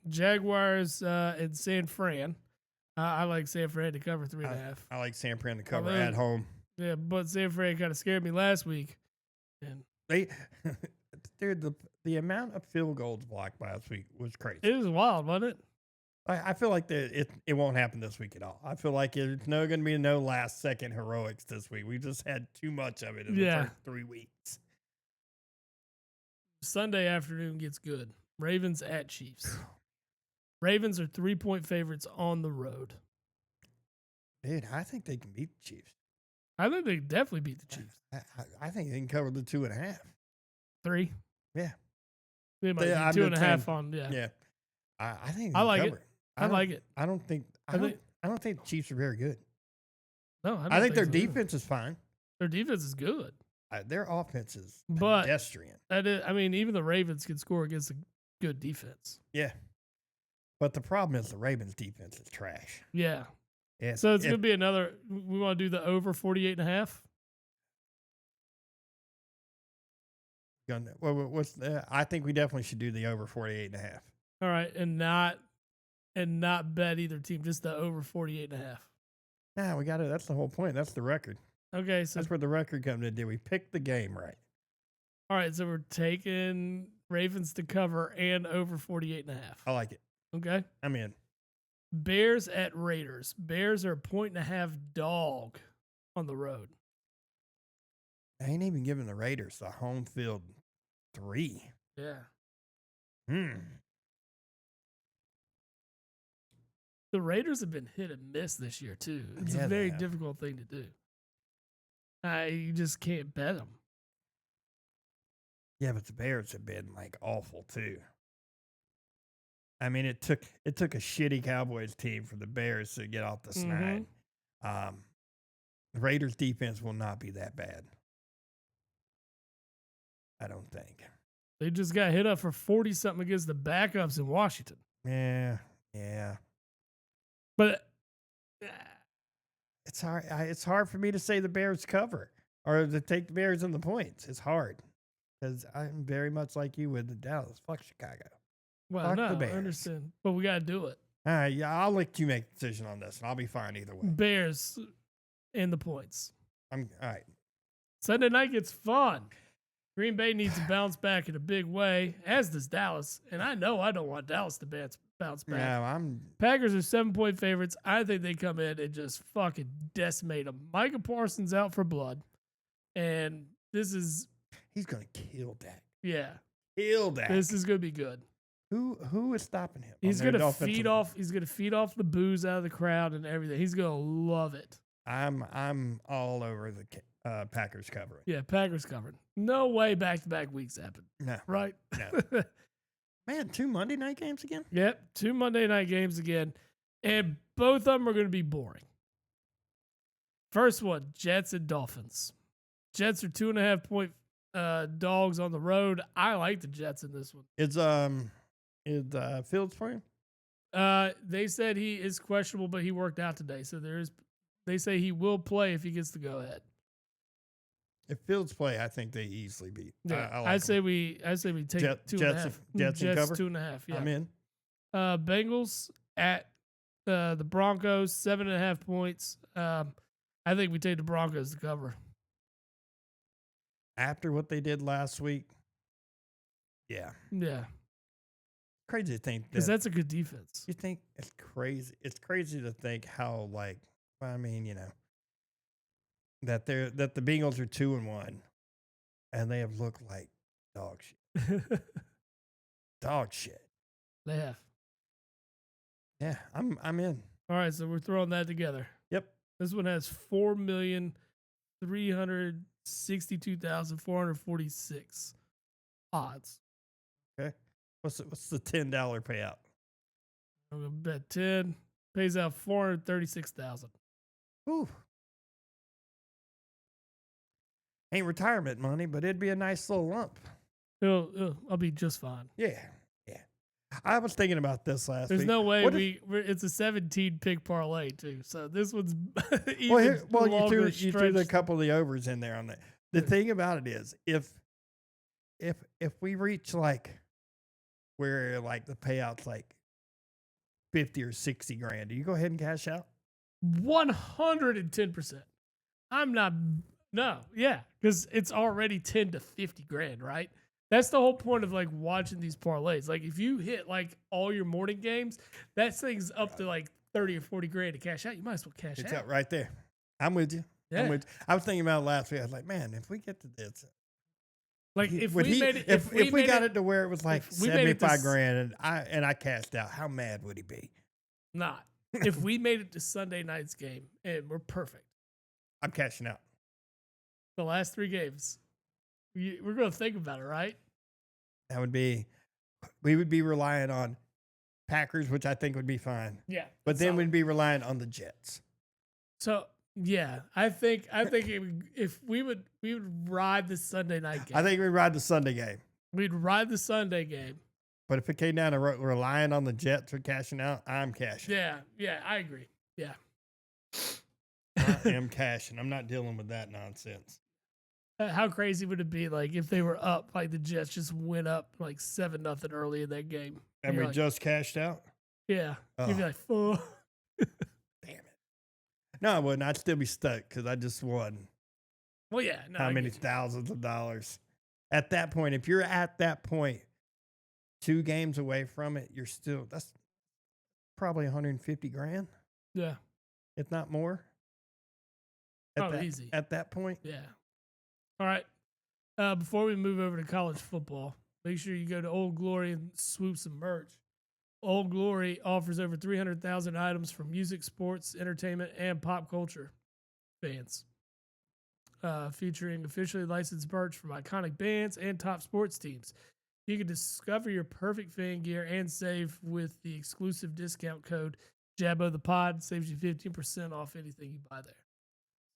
Jaguars and San Fran. I like San Fran to cover 3.5. I like San Fran to cover at home. Yeah, but San Fran kind of scared me last week. And dude, the amount of field goals blocked last week was crazy. It was wild, wasn't it? I feel like it won't happen this week at all. I feel like it's going to be no last-second heroics this week. We just had too much of it in the first 3 weeks. Sunday afternoon gets good. Ravens at Chiefs. Ravens are 3-point favorites on the road. Dude, I think they can beat the Chiefs. I think they definitely beat the Chiefs. I think they can cover the 2.5. 3. Yeah. They might I'm be 2.5 just on. Yeah. Yeah. I think I they like cover it. I like it. I don't think I think. the Chiefs are very good. No, I I think their so. defense is fine. Their defense is good. Their offense is But pedestrian. I mean, even the Ravens can score against a good defense. Yeah. But the problem is the Ravens defense is trash. Yeah. So it's going to be another. We want to do the over 48.5. I think we definitely should do the over 48.5. All right, and not bet either team, just the over 48.5. Nah, we got it. That's the whole point. That's the record. Okay, so that's where the record comes in. Did we pick the game right? All right, so we're taking Ravens to cover and over 48.5. I like it. Okay, I'm in. Bears at Raiders. Bears are a 1.5 dog on the road. I ain't even giving the Raiders the home field 3. Yeah. The Raiders have been hit and miss this year, too. It's a very difficult thing to do. You just can't bet them. Yeah, but the Bears have been like awful too. I mean, it took a shitty Cowboys team for the Bears to get off the snide. The Raiders defense will not be that bad. I don't think. They just got hit up for 40-something against the backups in Washington. Yeah. But it's hard. It's hard for me to say the Bears cover or to take the Bears in the points. It's hard because I'm very much like you with the Dallas. Fuck Chicago. Well, Fuck no, the Bears. I understand, but we got to do it. All right, yeah, I'll let you make a decision on this, and I'll be fine either way. Bears and the points. All right. Sunday night gets fun. Green Bay needs to bounce back in a big way, as does Dallas. And I know I don't want Dallas to bounce back. No, Packers are 7-point favorites. I think they come in and just fucking decimate them. Micah Parsons out for blood. And he's going to kill Dak. Yeah. Kill Dak. This is going to be good. Who is stopping him? He's going to feed off the booze out of the crowd and everything. He's going to love it. I'm all over the Packers covering. Yeah, Packers covered. No way back-to-back weeks happen. No. Right? No. Man, 2 Monday night games again? Yep, 2 Monday night games again. And both of them are going to be boring. First one, Jets and Dolphins. Jets are 2.5-point dogs on the road. I like the Jets in this one. Is Fields playing? They said he is questionable, but he worked out today. So they say he will play if he gets the go ahead. If Fields play, I think they easily beat. Yeah, I say we take Jets, 2.5. Jets and cover? 2.5. Yeah, I'm in. Bengals at the Broncos, 7.5 points. I think we take the Broncos to cover. After what they did last week, yeah. Crazy to think because that's a good defense. You think it's crazy? It's crazy to think how that the Bengals are 2-1, and they have looked like dog shit. Dog shit. They have. Yeah, I'm in. All right, so we're throwing that together. Yep. This one has 4,362,446 odds. Okay. What's the $10 payout? I'm gonna bet 10 pays out 436,000. Ooh. Ain't retirement money, but it'd be a nice little lump. I'll be just fine. Yeah. I was thinking about this last week. There's no way it's a 17 pick parlay too. So this one's even longer. You threw a couple of the overs in there on that. The thing about it is, if we reach where the payout's 50 or 60 grand, do you go ahead and cash out? 110%. Because it's already 10 to 50 grand, right? That's the whole point of watching these parlays. If you hit all your morning games, that thing's up to 30 or 40 grand to cash out. You might as well cash out. It's out right there. I'm with you. Yeah. I was thinking about it last week. I was like, man, if we get to this, if we got it to where it was 75 grand and I cashed out, how mad would he be? Not. If we made it to Sunday night's game and we're perfect, I'm cashing out. The last 3 games. We're going to think about it, right? That would be, we would be relying on Packers, which I think would be fine. Yeah. But then we'd be relying on the Jets. So yeah, I think if we would ride the Sunday night game. I think we'd ride the Sunday game. We'd ride the Sunday game. But if it came down to relying on the Jets for cashing out, I'm cashing. Yeah, I agree. Yeah. I am cashing. I'm not dealing with that nonsense. How crazy would it be like if they were up, like the Jets just went up like 7-0 early in that game? And we just cashed out? Yeah. You'd be like, fuck. Damn it. No, I wouldn't. I'd still be stuck because I just won. Well, yeah. No, how many thousands of dollars? At that point, if you're at that point, 2 games away from it, that's probably 150 grand. Yeah. If not more. Easy. At that point. Yeah. All right. Before we move over to college football, make sure you go to Old Glory and swoop some merch. Old Glory offers over 300,000 items for music, sports, entertainment, and pop culture fans. Featuring officially licensed merch from iconic bands and top sports teams. You can discover your perfect fan gear and save with the exclusive discount code JABOTHEPOD. Saves you 15% off anything you buy there.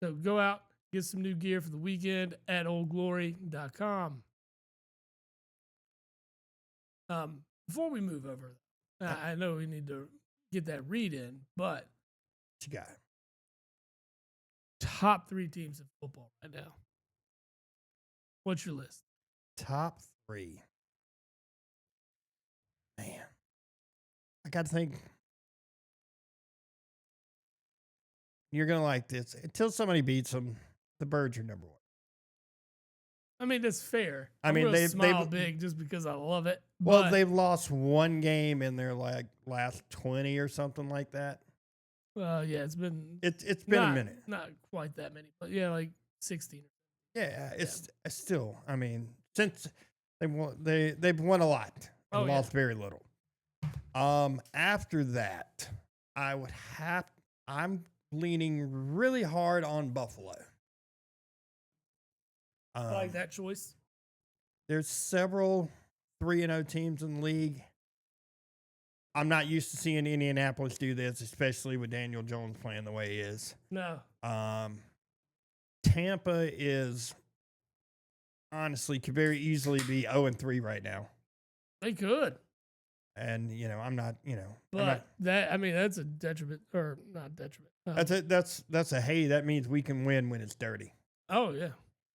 So go out, get some new gear for the weekend at oldglory.com. Before we move over, I know we need to get that read in, but what you got? Top 3 teams in football right now. What's your list? Top 3. Man, I got to think. You're going to like this. Until somebody beats them, the Birds are number 1. I mean, that's fair. I mean, they smile big just because I love it. Well, they've lost 1 game in their last 20 or something like that. Well, yeah, it's been a minute. Not quite that many, but yeah, like 16. Yeah, it's still. I mean, since they've won a lot and lost very little. After that, I'm leaning really hard on Buffalo. I like that choice. There's several 3-0 teams in the league. I'm not used to seeing Indianapolis do this, especially with Daniel Jones playing the way he is. No. Tampa is honestly could very easily be 0-3 right now. They could. And I'm not, But that's a detriment, or not detriment. That's a hey, that means we can win when it's dirty. Oh yeah.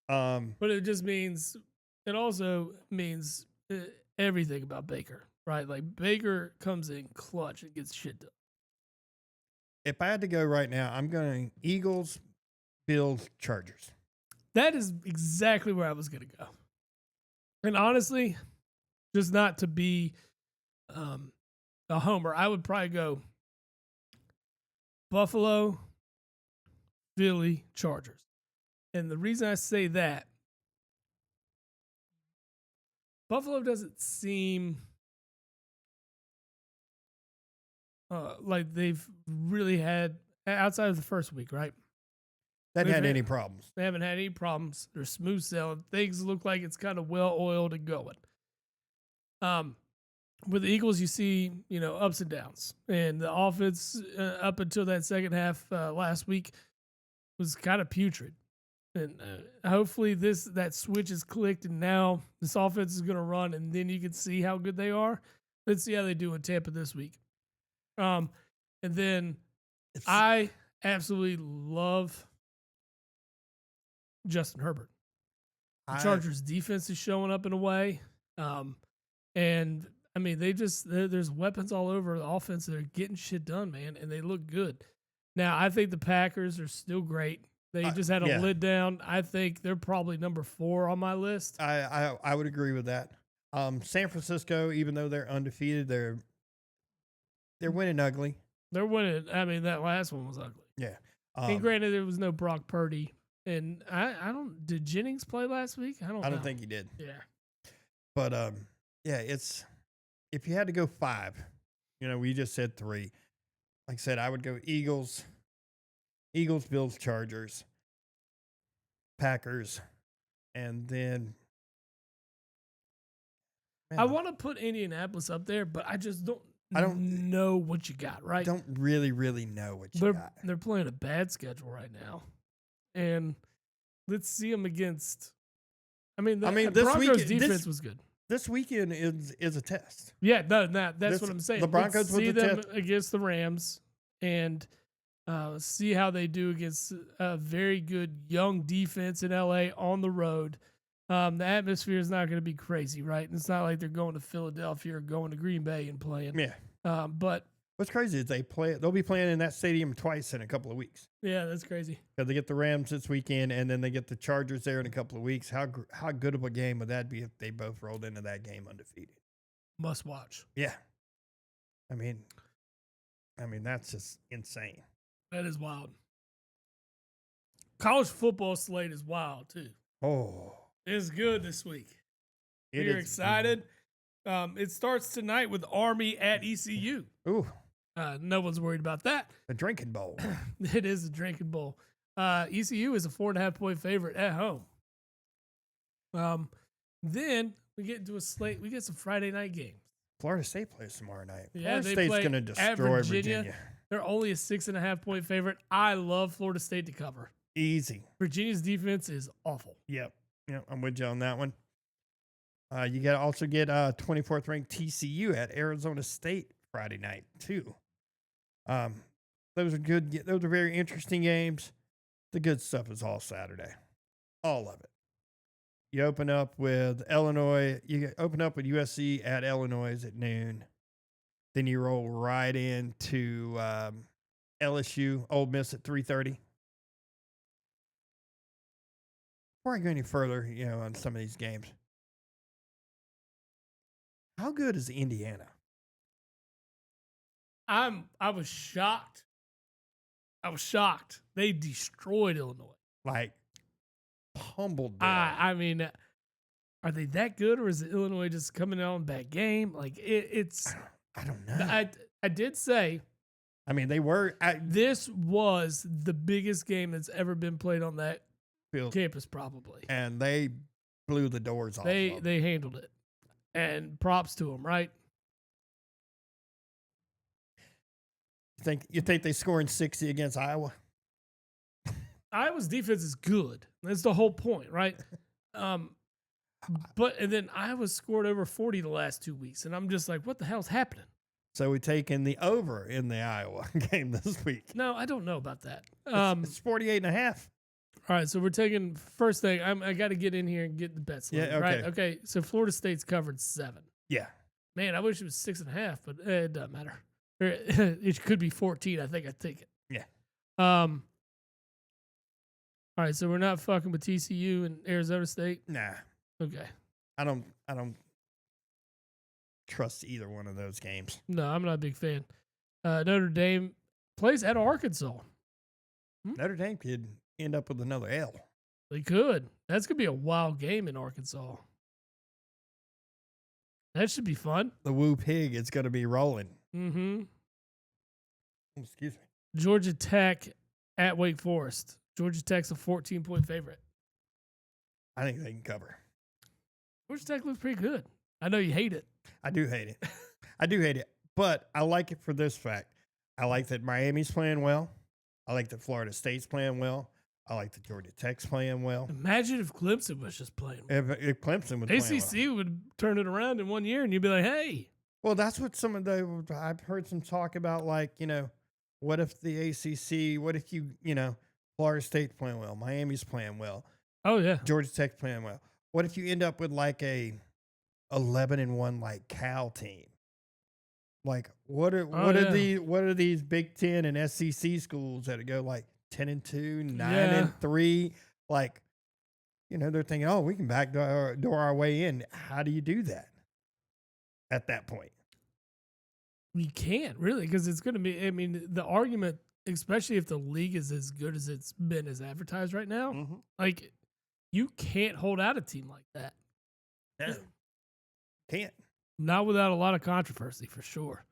But it also means everything about Baker, right? Like Baker comes in clutch and gets shit done. If I had to go right now, I'm going Eagles, Bills, Chargers. That is exactly where I was going to go. And honestly, just not to be a homer, I would probably go Buffalo, Philly, Chargers. And the reason I say that, Buffalo doesn't seem like they've really had, outside of the first week, right? They haven't had any problems. They haven't had any problems. They're smooth sailing. Things look like it's kind of well oiled and going. With the Eagles, you see, ups and downs. And the offense up until that second half last week was kind of putrid. And hopefully that switch is clicked, and now this offense is going to run, and then you can see how good they are. Let's see how they do in Tampa this week. And then I absolutely love Justin Herbert. The Chargers defense is showing up in a way. And I mean, there's weapons all over the offense that are getting shit done, man, and they look good. Now, I think the Packers are still great. They just had a lid down. I think they're probably number 4 on my list. I would agree with that. San Francisco, even though they're undefeated, they're winning ugly. They're winning. I mean, that last one was ugly. Yeah. And granted, there was no Brock Purdy. And I don't. Did Jennings play last week? I don't think he did. Yeah. But it's if you had to go 5, we just said 3. Like I said, I would go Eagles, Bills, Chargers. Packers, and then I want to put Indianapolis up there, but I just don't know what you got, right? I don't really know what you got. They're playing a bad schedule right now. And let's see them against. The Broncos defense was good. This weekend is a test. Yeah, that's what I'm saying. The Broncos see them against the Rams and see how they do against a very good young defense in LA on the road. The atmosphere is not going to be crazy, right? And it's not like they're going to Philadelphia or going to Green Bay and playing. Yeah. But what's crazy is they'll be playing in that stadium twice in a couple of weeks. Yeah, that's crazy. Because they get the Rams this weekend, and then they get the Chargers there in a couple of weeks. How good of a game would that be if they both rolled into that game undefeated? Must watch. Yeah. I mean, that's just insane. That is wild. College football slate is wild, too. Oh. It's good this week. We're excited. It starts tonight with Army at ECU. Ooh. No one's worried about that. The drinking bowl. It is a drinking bowl. ECU is a 4.5-point favorite at home. Then we get into a slate. We get some Friday night games. Florida State plays tomorrow night. Yeah, Florida State's going to destroy Virginia. They're only a 6.5-point favorite. I love Florida State to cover. Easy. Virginia's defense is awful. Yep, I'm with you on that one. You also get 24th ranked TCU at Arizona State Friday night too. Those are good. Those are very interesting games. The good stuff is all Saturday, all of it. You open up with Illinois. You open up with USC at Illinois at noon. Then you roll right into LSU, Ole Miss at 3:30. Before I go any further, on some of these games, how good is Indiana? I was shocked. They destroyed Illinois. Like, pummeled them. Are they that good, or is Illinois just coming out in a bad game? Like, it's... I don't know. I did say... they were... this was the biggest game that's ever been played on that campus, probably. And they blew the doors off. They handled it. And props to them, right? You think they scoring 60 against Iowa? Iowa's defense is good. That's the whole point, right? And then Iowa scored over 40 the last 2 weeks, and I'm just like, what the hell's happening? So we taking the over in the Iowa game this week. No, I don't know about that. It's 48.5. All right, so we're taking first thing. I got to get in here and get the bets. Yeah, okay. Right? Okay, so Florida State's covered 7. Yeah. Man, I wish it was 6.5, but it doesn't matter. It could be 14. I think I'd take it. Yeah. All right, so we're not fucking with TCU and Arizona State? Nah. Okay. I don't trust either one of those games. No, I'm not a big fan. Notre Dame plays at Arkansas. Notre Dame could end up with another L. They could. That's going to be a wild game in Arkansas. That should be fun. The Woo Pig is going to be rolling. Mm-hmm. Excuse me. Georgia Tech at Wake Forest. Georgia Tech's a 14-point favorite. I think they can cover. Georgia Tech looks pretty good. I know you hate it. I do hate it. But I like it for this fact. I like that Miami's playing well. I like that Florida State's playing well. I like that Georgia Tech's playing well. Imagine if Clemson was just playing well. If Clemson was playing well. ACC would turn it around in 1 year, and you'd be like, hey. Well, that's what I've heard some talk about, like, what if the ACC, what if Florida State's playing well, Miami's playing well. Oh, yeah. Georgia Tech's playing well. What if you end up with like a 11-1 like Cal team? Like, what are these Big Ten and SEC schools that go like 10-2, 9-3? Like, they're thinking, oh, we can backdoor our way in. How do you do that at that point? We can't really, because it's going to be. The argument, especially if the league is as good as it's been as advertised right now, like you can't hold out a team like that. Yeah. Can't. Not without a lot of controversy, for sure.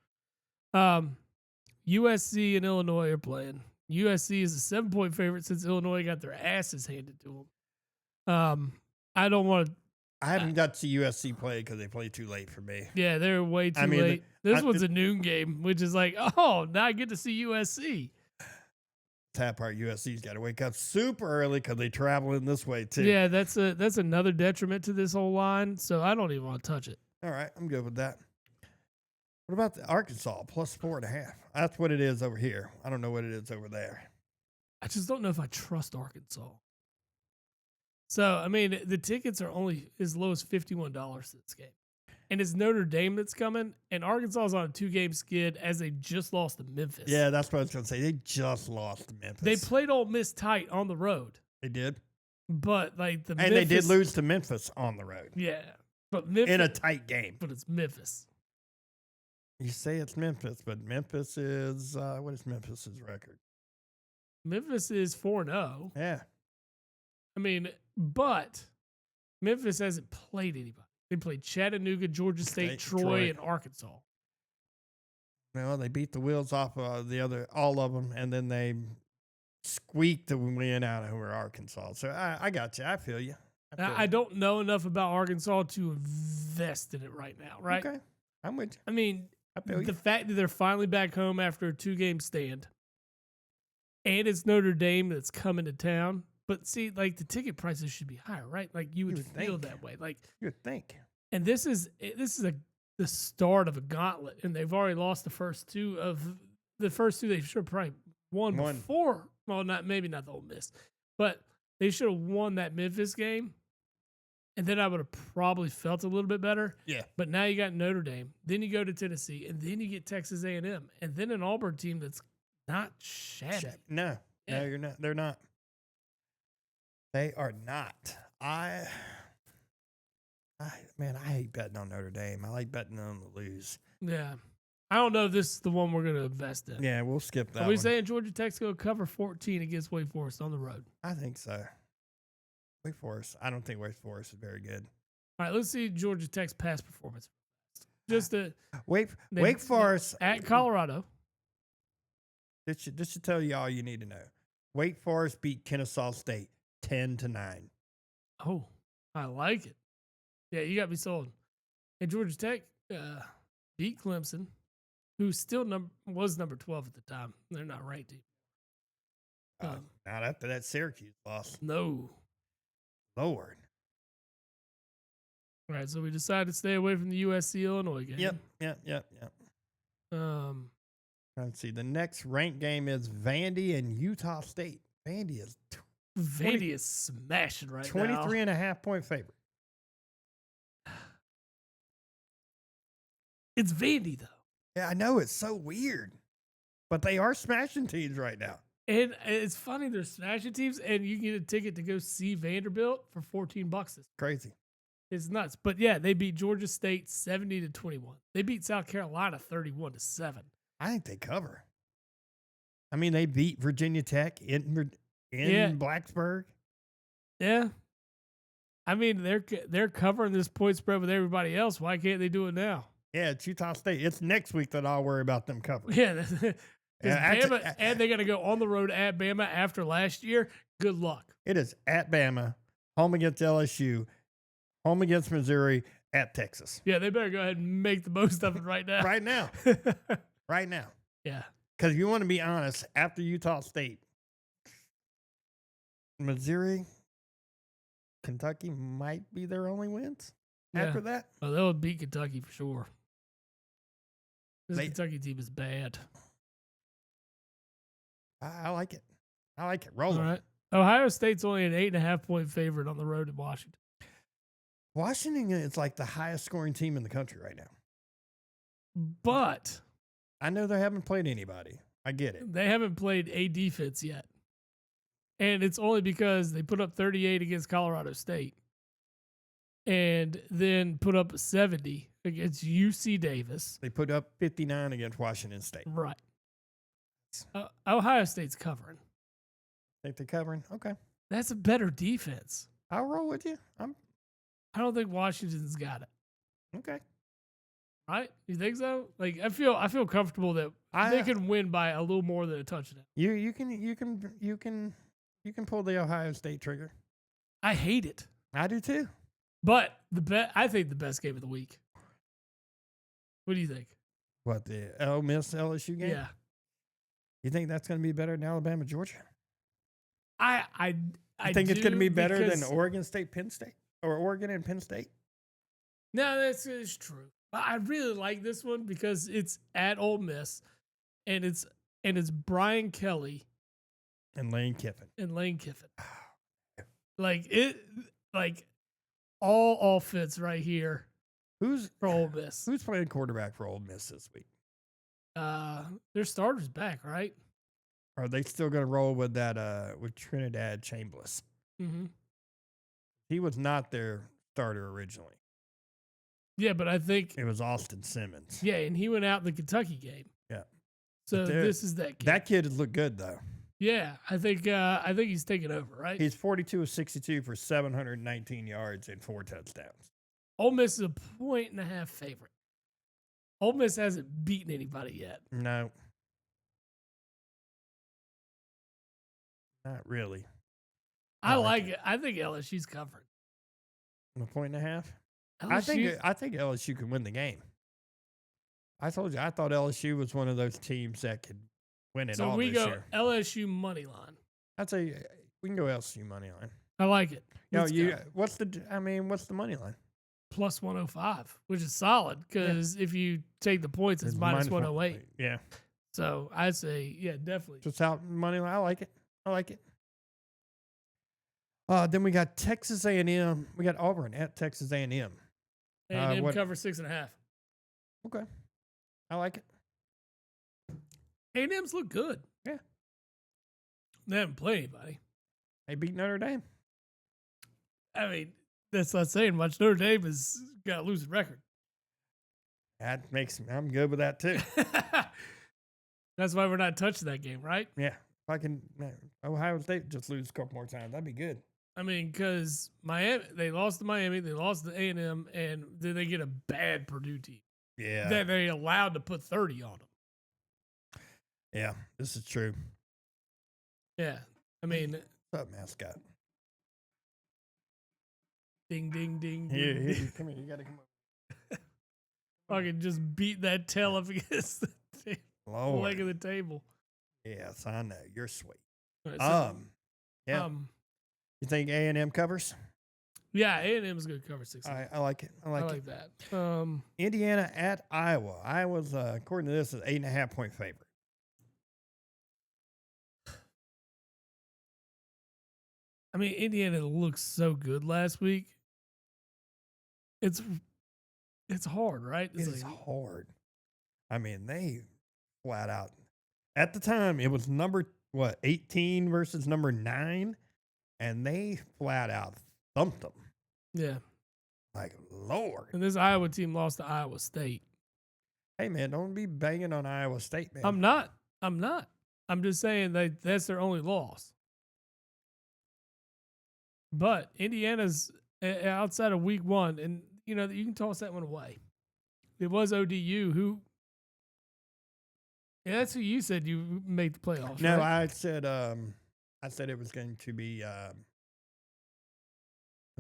USC and Illinois are playing. USC is a 7-point favorite since Illinois got their asses handed to them. I don't want to. I haven't got to see USC play because they play too late for me. Yeah, they're way too late. This one's a noon game, which is like, oh, now I get to see USC. That part, USC's got to wake up super early because they travel in this way too. Yeah, that's another detriment to this whole line. So I don't even want to touch it. All right, I'm good with that. What about the Arkansas plus 4.5? That's what it is over here. I don't know what it is over there. I just don't know if I trust Arkansas. So, I mean, the tickets are only as low as $51 this game. And it's Notre Dame that's coming, and Arkansas is on a 2-game skid as they just lost to Memphis. Yeah, that's what I was going to say. They just lost to Memphis. They played Ole Miss tight on the road. They did. But, like, they did lose to Memphis on the road. Yeah. But Memphis. In a tight game. But it's Memphis. You say it's Memphis, but Memphis is, what is Memphis's record? Memphis is 4-0. Yeah. I mean, but Memphis hasn't played anybody. They played Chattanooga, Georgia State, Troy, and Arkansas. Well, they beat the wheels off of all of them, and then they squeaked the win out over Arkansas. So I got you. I feel you. I don't know enough about Arkansas to invest in it right now, right? Okay. I'm with you. I mean, the fact that they're finally back home after a 2-game stand, and it's Notre Dame that's coming to town. But see, like, the ticket prices should be higher, right? Like, you would feel that way. Like, you would think. And this is the start of a gauntlet, and they've already lost the first two. They should have probably won before. Well, maybe not the Ole Miss, but they should have won that Memphis game, and then I would have probably felt a little bit better. Yeah. But now you got Notre Dame, then you go to Tennessee, and then you get Texas A&M, and then an Auburn team that's not shabby. No, you're not. They're not. They are not. I hate betting on Notre Dame. I like betting on them to lose. Yeah. I don't know if this is the one we're going to invest in. Yeah, we'll skip that. Are we saying Georgia Tech's going to cover 14 against Wake Forest on the road? I think so. Wake Forest. I don't think Wake Forest is very good. All right, let's see Georgia Tech's past performance. Just to Wake Forest at Colorado. This should tell you all you need to know. Wake Forest beat Kennesaw State 10-9. Oh, I like it. Yeah, you got me sold. And Georgia Tech beat Clemson, who still was number 12 at the time. They're not ranked. Not after that Syracuse loss. No. Lord. All right, so we decided to stay away from the USC-Illinois game. Yep. Let's see. The next ranked game is Vandy and Utah State. Vandy is smashing right now. 23.5-point favorite. It's Vandy, though. Yeah, I know. It's so weird. But they are smashing teams right now. And it's funny. They're smashing teams, and you can get a ticket to go see Vanderbilt for $14. Crazy. It's nuts. But, yeah, they beat Georgia State 70-21. They beat South Carolina 31-7. I think they cover. I mean, they beat Virginia Tech in Blacksburg. Yeah. I mean, they're covering this point spread with everybody else. Why can't they do it now? Yeah, it's Utah State. It's next week that I'll worry about them covering. Yeah. Bama, and they're going to go on the road at Bama after last year. Good luck. It is at Bama, home against LSU, home against Missouri, at Texas. Yeah, they better go ahead and make the most of it right now. Right now. Right now. Yeah. Because if you want to be honest, after Utah State, Missouri, Kentucky might be their only wins after that. Oh, they'll beat Kentucky for sure. This Kentucky team is bad. I like it. Roll. All right. Ohio State's only an 8.5-point favorite on the road at Washington. Washington is like the highest scoring team in the country right now. But I know they haven't played anybody. I get it. They haven't played a defense yet. And it's only because they put up 38 against Colorado State and then put up 70 against UC Davis. They put up 59 against Washington State. Right. Ohio State's covering. Think they're covering? Okay. That's a better defense. I'll roll with you. I don't think Washington's got it. Okay. Right? You think so? Like I feel comfortable that they can win by a little more than a touchdown. You can pull the Ohio State trigger. I hate it. I do too. But I think the best game of the week. What do you think? What, the Ole Miss LSU game? Yeah. You think that's going to be better than Alabama, Georgia? I think it's going to be better than because- Oregon State, Penn State, or Oregon and Penn State? No, that's true. But I really like this one because it's at Ole Miss, and it's Brian Kelly And Lane Kiffin. Like all offense right here Who's for Ole Miss. Who's playing quarterback for Ole Miss this week? Their starter's back, right? Are they still going to roll with that with Trinidad Chambliss? Mm-hmm. He was not their starter originally. Yeah, but I think It was Austin Simmons. yeah, and he went out in the Kentucky game. Yeah. So this is that kid. That kid has looked good though. Yeah, I think he's taking over, right? He's 42 of 62 for 719 yards and 4 touchdowns. Ole Miss is a 1.5 favorite. Ole Miss hasn't beaten anybody yet. No. Not really. I like it. I think LSU's covered. A 1.5? LSU, I think LSU can win the game. I told you, I thought LSU was one of those teams that could win it so all we this go year. LSU money line. I'd say we can go LSU money line. I like it. Let's go. What's the money line? Plus 105, which is solid because if you take the points, it's minus 108. Yeah. So I'd say, yeah, definitely. Just out money line. I like it. Then we got Texas A&M. We got Auburn at Texas A&M. And cover 6.5. Okay. I like it. A&M's look good. Yeah. They haven't played anybody. They beat Notre Dame. I mean, that's not saying much. Notre Dame has got a losing record. That makes me, I'm good with that too. That's why we're not touching that game, right? Yeah. If I can, Ohio State just lose a couple more times, that'd be good. I mean, because Miami, they lost to Miami, they lost to A&M, and then they get a bad Purdue team. Yeah. That they allowed to put 30 on them. Yeah, this is true. Yeah. I mean, What's up, mascot? ding, ding, ding, Here, ding. here, come here. You got to come over. Fucking just beat that tail up against the Lord. leg of the table. Yes, I know. You're sweet. All right, so, Yeah. You think A&M covers? yeah, A&M's going to cover 6. I like it. I like it. that. Indiana at Iowa. Iowa's, according to this, is 8.5-point favorite. I mean, Indiana looked so good last week. It's hard, right? It is hard. I mean, they flat out. At the time, it was number 18 versus number 9, and they flat out thumped them. Yeah. Like, Lord. And this Iowa team lost to Iowa State. Hey, man, don't be banging on Iowa State, man. I'm not. I'm just saying that's their only loss. But Indiana's outside of week 1, and, you know, you can toss that one away. It was ODU who. Yeah, that's who you said you made the playoffs. No, right? I said it was going to be. It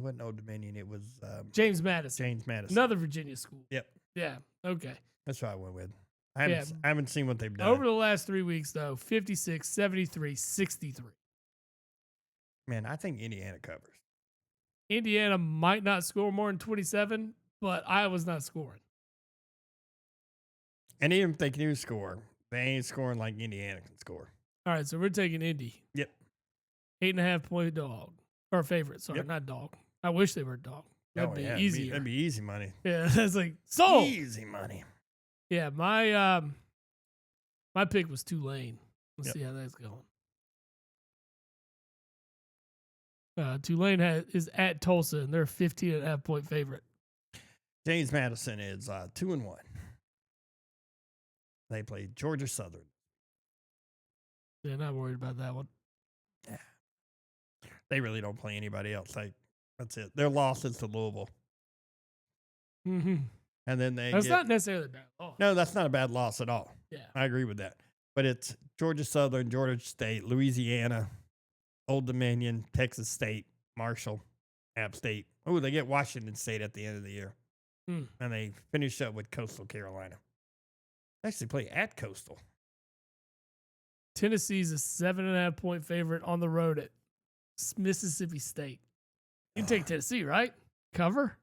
wasn't Old Dominion. It was James Madison. James Madison. Another Virginia school. Yep. Yeah. Okay. That's what I went with. I haven't seen what they've done. Over the last 3 weeks, though, 56, 73, 63. Man, I think Indiana covers. Indiana might not score more than 27, but Iowa's not scoring. And even if they do score, they ain't scoring like Indiana can score. All right, so we're taking Indy. Yep. 8.5-point dog. Or favorite, sorry, Yep. not dog. I wish they were a dog. That'd be easier. That'd be easy money. Yeah, that's like, sold. Easy money. Yeah, my pick was Tulane. Let's Yep. see how that's going. Tulane is at Tulsa, and they're a 15.5-point favorite. James Madison is 2-1. They play Georgia Southern. Yeah, not worried about that one. Yeah. They really don't play anybody else. That's it. Their loss is to Louisville. Mm-hmm. And then That's not necessarily bad. Oh, No, that's not a bad loss at all. yeah. I agree with that. But it's Georgia Southern, Georgia State, Louisiana, Old Dominion, Texas State, Marshall. App State. Oh, they get Washington State at the end of the year. Hmm. And they finish up with Coastal Carolina. They actually play at Coastal. Tennessee's a 7.5-point favorite on the road at Mississippi State. You take Tennessee, right? Cover?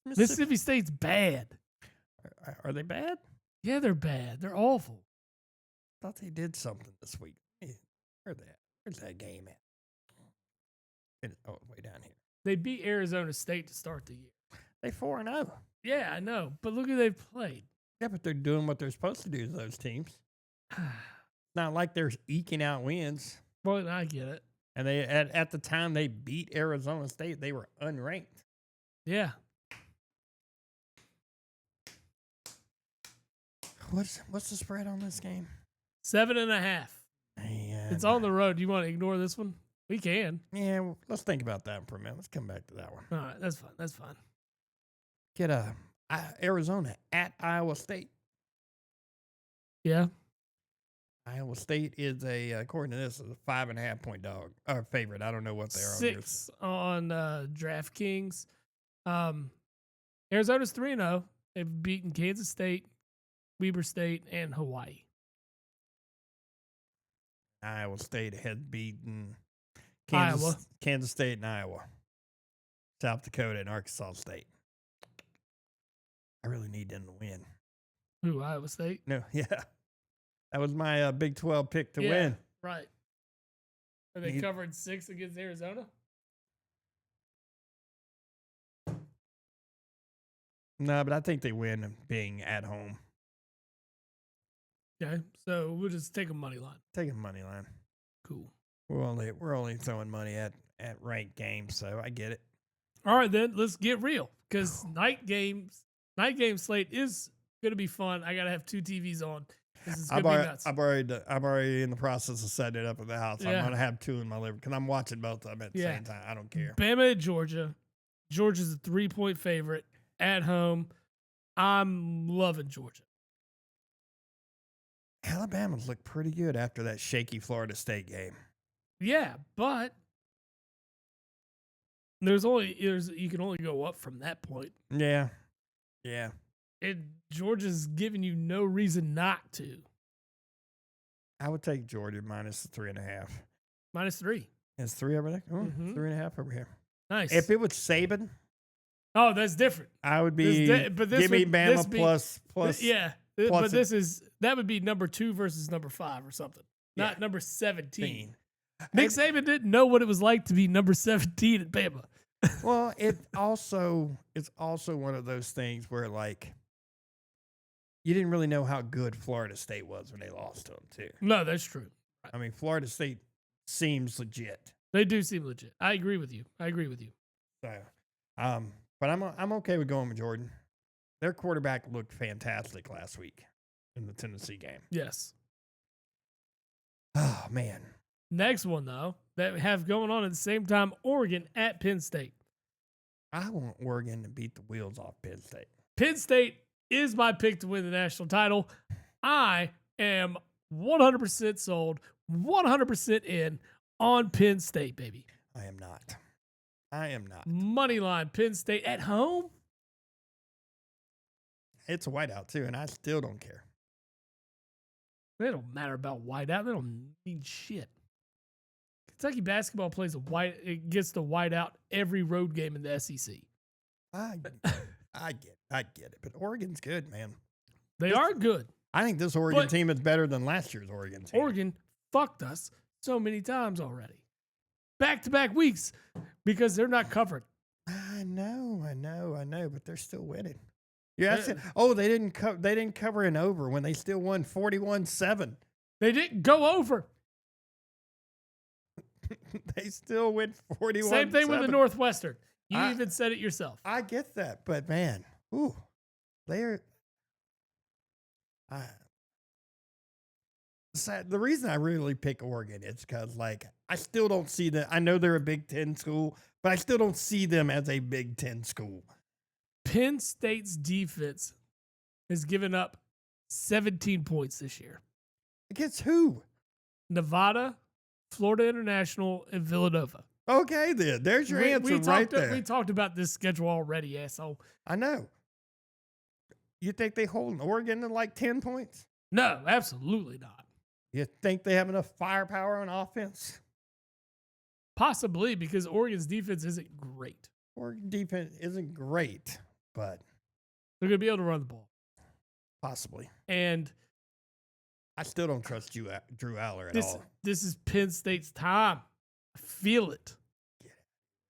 Mississippi State's bad. Are they bad? Yeah, they're bad. They're awful. I thought they did something this week. Where's that game at? Oh, way down here. They beat Arizona State to start the year. They 4-0. Yeah, I know. But look who they've played. Yeah, but they're doing what they're supposed to do to those teams. Not like they're eking out wins. Well, I get it. And they at the time they beat Arizona State, they were unranked. Yeah. What's the spread on this game? 7.5. Man. It's on the road. Do you want to ignore this one? We can. Yeah, well, let's think about that for a minute. Let's come back to that one. All right, that's fine. That's fine. Get Arizona at Iowa State. Yeah. Iowa State is according to this, is a 5.5-point dog or favorite. I don't know what they are. 6 on DraftKings. Arizona's 3-0. They've beaten Kansas State, Weber State, and Hawaii. Iowa State has beaten Iowa. Kansas State and Iowa, South Dakota and Arkansas State. I really need them to win. Who, Iowa State? No, yeah. That was my Big 12 pick to win. Right. Are they covering 6 against Arizona? No, but I think they win being at home. Okay, so we'll just take a money line. Take a money line. Cool. We're only throwing money at ranked games, so I get it. All right, then let's get real because night game slate is gonna be fun. I gotta have 2 TVs on. This is gonna be nuts. I'm already in the process of setting it up at the house. Yeah. I'm gonna have 2 in my living because I'm watching both of them at the same time. I don't care. Bama at Georgia. Georgia's a 3-point favorite at home. I'm loving Georgia. Alabama's looked pretty good after that shaky Florida State game. Yeah, but you can only go up from that point. Yeah. Yeah. And Georgia's giving you no reason not to. I would take Georgia minus the 3.5. -3. It's 3 over there? Oh, Mhm. 3.5 over here. Nice. If it was Saban, oh, that's different. I would be give me Bama plus. Yeah. plus But that would be number 2 versus number 5 or something. Not number 17. Nick Saban didn't know what it was like to be number 17 at Bama. Well, it's also one of those things where like you didn't really know how good Florida State was when they lost to them too. No, that's true. I mean, Florida State seems legit. They do seem legit. I agree with you. So, but I'm okay with going with Jordan. Their quarterback looked fantastic last week in the Tennessee game. Yes. Oh man. Next one though that we have going on at the same time: Oregon at Penn State. I want Oregon to beat the wheels off Penn State. Penn State is my pick to win the national title. I am 100% sold, 100% in on Penn State, baby. I am not. Money line, Penn State at home. It's a whiteout too, and I still don't care. They don't matter about whiteout. They don't mean shit. Kentucky basketball it gets the whiteout every road game in the SEC. I get it. But Oregon's good, man. They are good. I think this Oregon team is better than last year's Oregon team. Oregon fucked us so many times already. Back-to-back weeks because they're not covered. I know, but they're still winning. Yeah. They didn't cover an over when they still won 41-7. They didn't go over. They still went 41-7. Same thing with the Northwestern. You even said it yourself. I get that, but man, they're. The reason I really pick Oregon is because, like, I still don't see them. I know they're a Big Ten school, but I still don't see them as a Big Ten school. Penn State's defense has given up 17 points this year. Against who? Nevada, Florida International, and Villanova. Okay, then. There's your answer right there. We talked about this schedule already, asshole. I know. You think they hold Oregon to like 10 points? No, absolutely not. You think they have enough firepower on offense? Possibly, because Oregon's defense isn't great. Oregon defense isn't great, but they're going to be able to run the ball. Possibly. And I still don't trust Drew Aller at all. This is Penn State's time. I feel it.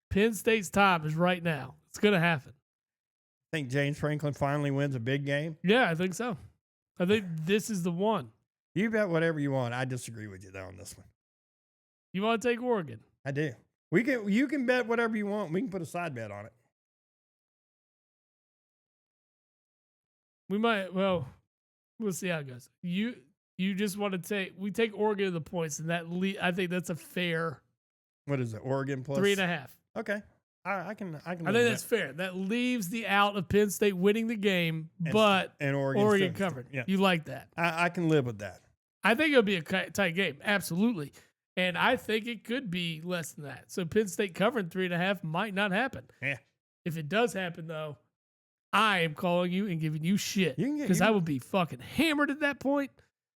Penn State's time is right now. It's going to happen. Think James Franklin finally wins a big game? Yeah, I think so. I think this is the one. You bet whatever you want. I disagree with you though on this one. You want to take Oregon? I do. You can bet whatever you want. We can put a side bet on it. We might. Well, we'll see how it goes. You just want to take Oregon to the points, and I think that's a fair. What is it? Oregon plus 3.5. Okay. I think that's fair. That leaves the out of Penn State winning the game, but Oregon covered. Yeah. You like that? I can live with that. I think it'll be a tight game. Absolutely. And I think it could be less than that. So Penn State covering 3.5 might not happen. Yeah. If it does happen, though, I am calling you and giving you shit. Because I would be fucking hammered at that point.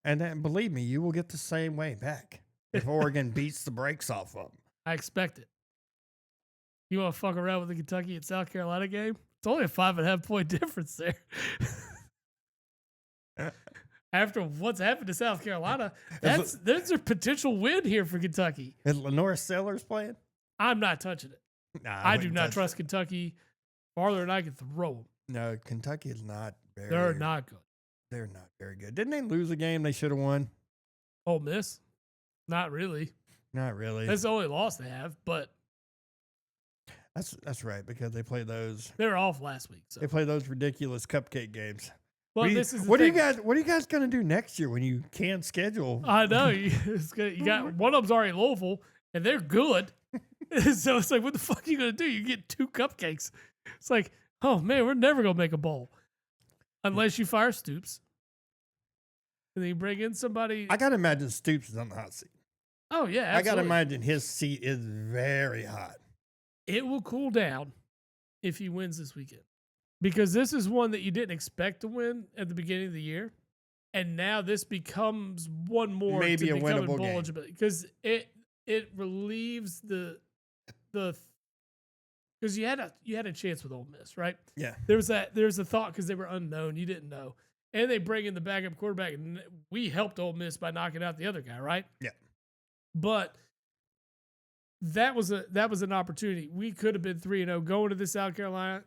And then, believe me, you will get the same way back if Oregon beats the brakes off of them. I expect it. You want to fuck around with the Kentucky and South Carolina game? It's only a 5.5 point difference there. After what's happened to South Carolina, there's a potential win here for Kentucky. Is Lenore Sellers playing? I'm not touching it. Nah, I do not trust Kentucky farther than I can throw them. No, Kentucky is not very. They're not good. They're not very good. Didn't they lose a game they should have won? Ole Miss? Not really. Not really. That's the only loss they have, but that's right because they play those. They were off last week. So. They play those ridiculous cupcake games. Well, what are you guys going to do next year when you can't schedule? I know you got one of them's already Louisville, and they're good. So it's like, what the fuck are you going to do? You get 2 cupcakes. It's like, oh man, we're never going to make a bowl unless you fire Stoops, and then you bring in somebody. I got to imagine Stoops is on the hot seat. Oh yeah, absolutely. I got to imagine his seat is very hot. It will cool down if he wins this weekend. Because this is one that you didn't expect to win at the beginning of the year. And now this becomes one more maybe to a winnable game. Because it relieves the because you had a chance with Ole Miss, right? Yeah. There's a thought because they were unknown, you didn't know. And they bring in the backup quarterback, and we helped Ole Miss by knocking out the other guy, right? Yeah. But that was an opportunity. We could have been 3-0 going to the South Carolina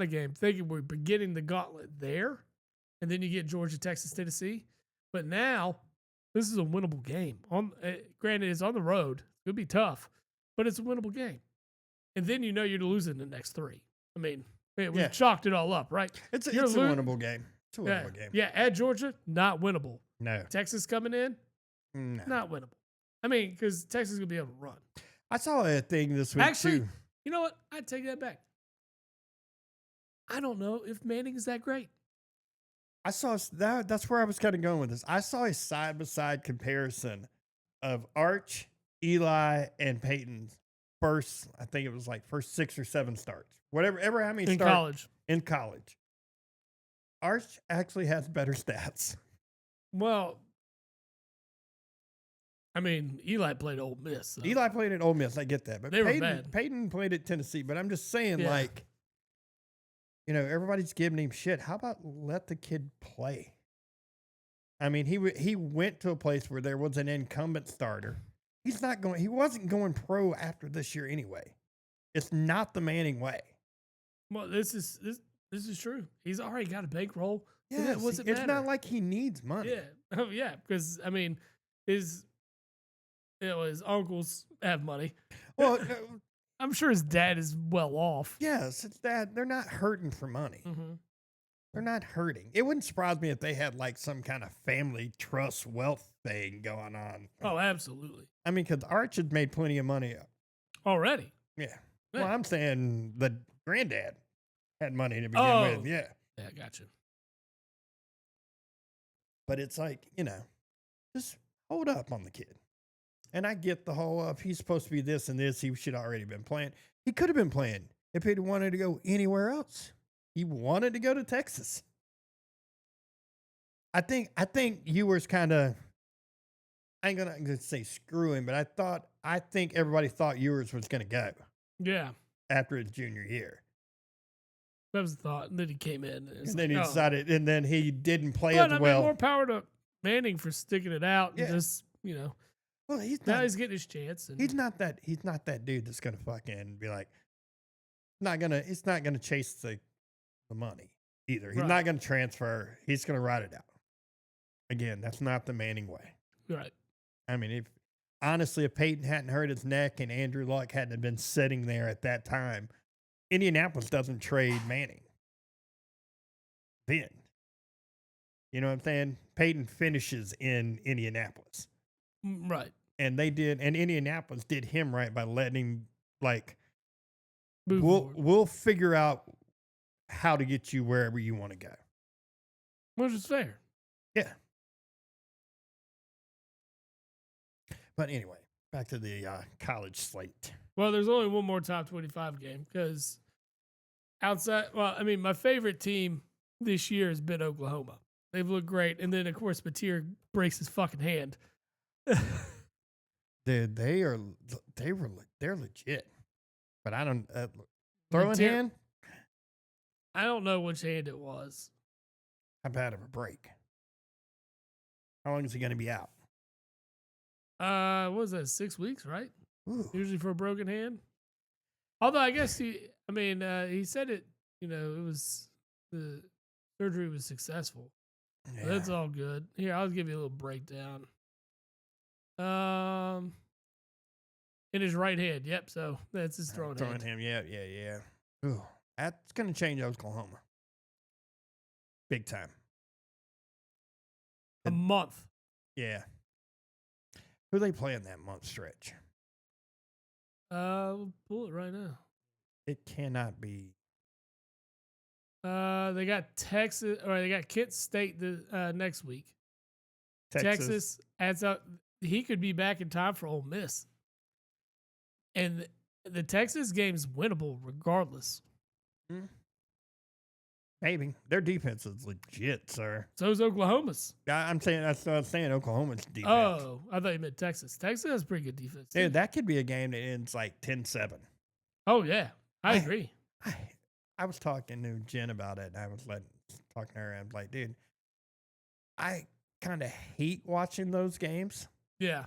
game, thinking we're beginning the gauntlet there, and then you get Georgia, Texas, Tennessee. But now this is a winnable game. Granted, it's on the road; it'll be tough, but it's a winnable game. And then you know you're losing the next 3. I mean, we've chalked it all up, right? It's a winnable game. It's a winnable game. Yeah, at Georgia, not winnable. No. Texas coming in, no. Not winnable. I mean, because Texas is gonna be able to run. I saw a thing this week too. You know what? I'd take that back. I don't know if Manning is that great. I saw that. That's where I was kind of going with this. I saw a side-by-side comparison of Arch, Eli, and Peyton's first. I think it was like first 6 or 7 starts. How many in college. In college. Arch actually has better stats. Well, I mean, Eli played Ole Miss. So. Eli played at Ole Miss. I get that, but they were bad. Peyton played at Tennessee. But I'm just saying, everybody's giving him shit. How about let the kid play? I mean, he went to a place where there was an incumbent starter. He wasn't going pro after this year anyway. It's not the Manning way. Well, this is true. He's already got a bankroll. Yeah, it's not like he needs money. Yeah. Oh yeah, because I mean, his uncles have money. Well, I'm sure his dad is well off. Yes, it's that. They're not hurting for money. Mm-hmm. They're not hurting. It wouldn't surprise me if they had like some kind of family trust wealth thing going on. Oh, absolutely. I mean, because Arch had made plenty of money already. Yeah. Well, I'm saying the granddad had money to begin with. Yeah. Yeah, gotcha. But it's like, just hold up on the kid. And I get the whole, if he's supposed to be this and this, he should already been playing. He could have been playing if he'd wanted to go anywhere else. He wanted to go to Texas. I think Ewers kind of, I ain't gonna say screw him, but I think everybody thought Ewers was gonna go. Yeah. After his junior year. That was the thought. And then he came in. And then he decided, and then he didn't play as well. I mean, more power to Manning for sticking it out. Yeah. And just, well, he's getting his chance. And he's not that dude that's gonna fucking be like, it's not gonna chase the money either. He's not gonna transfer. He's gonna ride it out. Again, that's not the Manning way. Right. I mean, if Peyton hadn't hurt his neck and Andrew Luck hadn't been sitting there at that time, Indianapolis doesn't trade Manning. Then. You know what I'm saying? Peyton finishes in Indianapolis. Right. And Indianapolis did him right by letting him, we'll figure out how to get you wherever you want to go. Which is fair. Yeah. But anyway, back to the college slate. Well, there's only one more top 25 game because my favorite team this year has been Oklahoma. They've looked great. And then, of course, Mateer breaks his fucking hand. Dude, they're legit. But I don't, throwing hand? I don't know which hand it was. How bad of a break? How long is he going to be out? What was that, 6 weeks, right? Ooh. Usually for a broken hand. Although I guess he said it, it was, the surgery was successful. Yeah. That's all good. Here, I'll give you a little breakdown. In his right hand. Yep. So that's his throwing hand. Throwing him. Yeah. Ooh, that's going to change Oklahoma. Big time. A month. Yeah. Who they play in that month stretch? We'll pull it right now. It cannot be. They got Texas, or they got Kent State next week. Texas adds up. He could be back in time for Ole Miss. And the Texas game's winnable regardless. Maybe. Their defense is legit, sir. So is Oklahoma's. I'm saying, that's what I'm saying, Oklahoma's defense. Oh, I thought you meant Texas. Texas has pretty good defense. Dude, that could be a game that ends like 10-7. Oh, yeah. I agree. I was talking to Jen about it, and I was talking to her, and I was like, dude, I kind of hate watching those games. Yeah.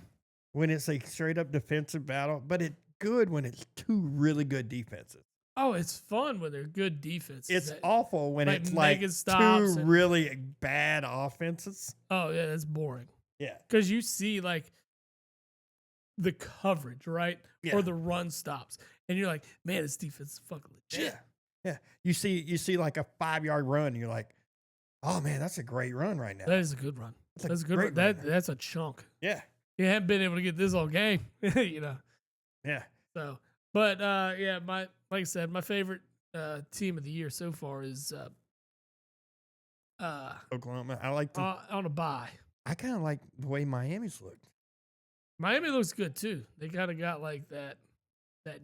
When it's a straight up defensive battle, but it's good when it's two really good defenses. Oh, it's fun when they're good defenses. It's awful when it's like two really bad offenses. Oh, yeah, that's boring. Yeah. Because you see like the coverage, right? Yeah. Or the run stops. And you're like, man, this defense is fucking legit. Yeah. You see like a 5-yard run, and you're like, oh man, that's a great run right now. That is a good run. That's a good run. That's a chunk. Yeah. You haven't been able to get this all game, Yeah. So, but like I said, my favorite team of the year so far is Oklahoma. I like on a bye. I kind of like the way Miami's looked. Miami looks good too. They kind of got like that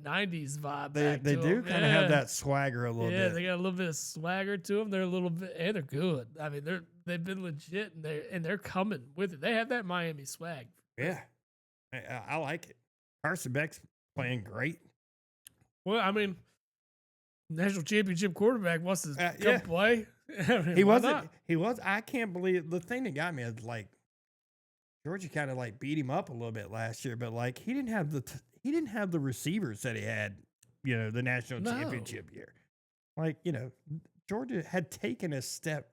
90s vibe. They do kind of have that swagger a little bit. Yeah, they got a little bit of swagger to them. They're a little bit, and they're good. I mean, they've been legit, and they're coming with it. They have that Miami swag. Yeah, I like it. Carson Beck's playing great. Well, I mean, national championship quarterback wants to come play. I mean, he wasn't. He was. I can't believe the thing that got me is like Georgia kind of like beat him up a little bit last year, but like he didn't have the receivers that he had, the national championship year. Like, Georgia had taken a step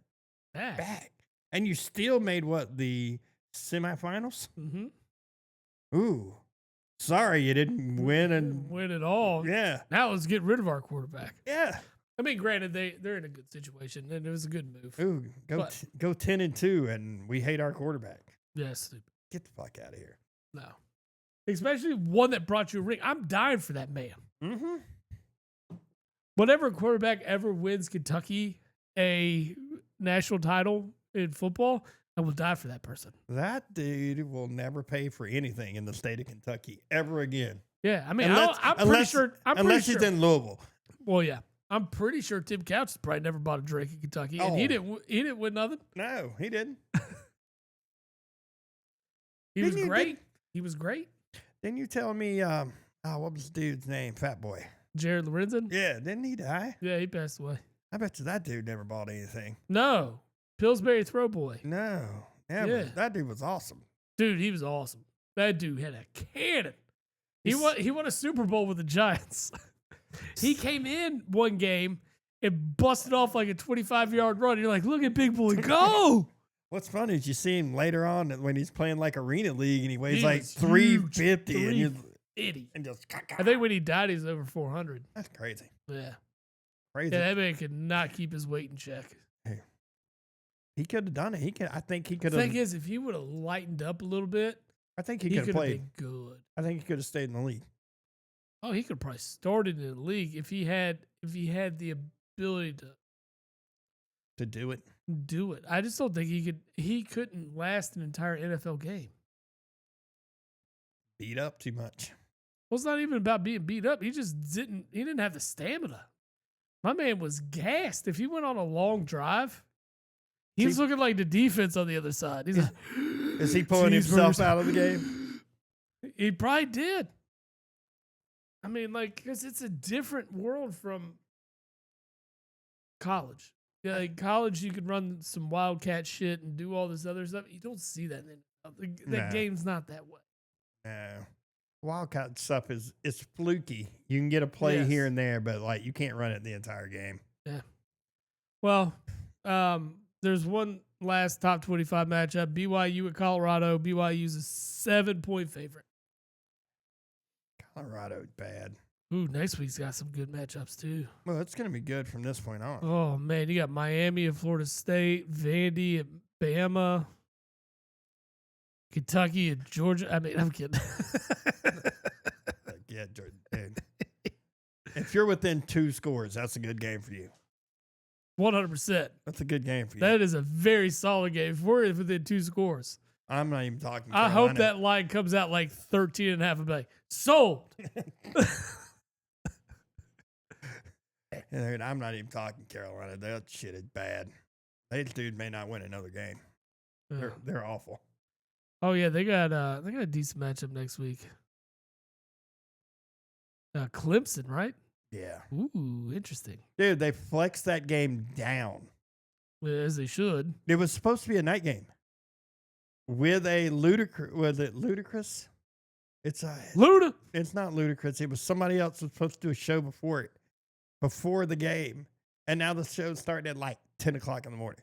back. And you still made the semifinals? Mm-hmm. Ooh. Sorry you didn't win at all. Yeah. Now let's get rid of our quarterback. Yeah. I mean, granted, they're in a good situation, and it was a good move. Ooh, go 10-2, and we hate our quarterback. Yes. Get the fuck out of here. No. Especially one that brought you a ring. I'm dying for that man. Mm-hmm. Whatever quarterback ever wins Kentucky a national title in football, I will die for that person. That dude will never pay for anything in the state of Kentucky ever again. Yeah, I mean, I'm pretty sure. Unless he's in Louisville. Well, yeah, I'm pretty sure Tim Couch probably never bought a drink in Kentucky, and he didn't win nothing. No, he didn't. He was great. He was great. Didn't you tell me? What was the dude's name? Fat boy. Jared Lorenzen. Yeah, didn't he die? Yeah, he passed away. I bet you that dude never bought anything. No, Pillsbury Throw Boy. No, never. Yeah. That dude was awesome. Dude, he was awesome. That dude had a cannon. He won a Super Bowl with the Giants. He came in one game and busted off like a 25-yard run. You're like, look at Big Boy go. What's funny is you see him later on when he's playing like Arena League and he weighs like 350 and just. I think when he died, he was over 400. That's crazy. Yeah. Crazy. Yeah, that man could not keep his weight in check. Hey, he could have done it. I think he could The have. thing is, if he would have lightened up a little bit, I think he could have played. Been good. I think he could have stayed in the league. Oh, he could probably started in the league if he had the ability to do it. Do it. I just don't think he couldn't last an entire NFL game. Beat up too much. Well, it's not even about being beat up. He didn't have the stamina. My man was gassed. If he went on a long drive, he was looking like the defense on the other side. He's like, is he pulling himself out of the game? He probably did. I mean, like, because it's a different world from college. Yeah, like college, you could run some wildcat shit and do all this other stuff. You don't see that. That game's not that way. No. Wildcat stuff is fluky. You can get a play here and there, but like you can't run it the entire game. Yeah. Well, there's one last top 25 matchup. BYU at Colorado. BYU's a 7-point favorite. Colorado's bad. Ooh, next week's got some good matchups too. Well, it's going to be good from this point on. Oh, man. You got Miami at Florida State, Vandy at Bama, Kentucky at Georgia. I mean, I'm kidding. Yeah, Jordan. Dude. If you're within 2 scores, that's a good game for you. 100%. That's a good game for you. That is a very solid game. If we're within 2 scores. I'm not even talking Carolina. I hope that line comes out like 13 and a half a bay. Sold. I'm not even talking Carolina. That shit is bad. That dude may not win another game. Yeah. They're awful. Oh yeah, they got a decent matchup next week. Clemson, right? Yeah. Ooh, interesting. Dude, they flexed that game down. As they should. It was supposed to be a night game. With a ludicrous, was it ludicrous? It's Luda. It's not ludicrous. It was somebody else was supposed to do a show before the game, and now the show's starting at like 10 o'clock in the morning.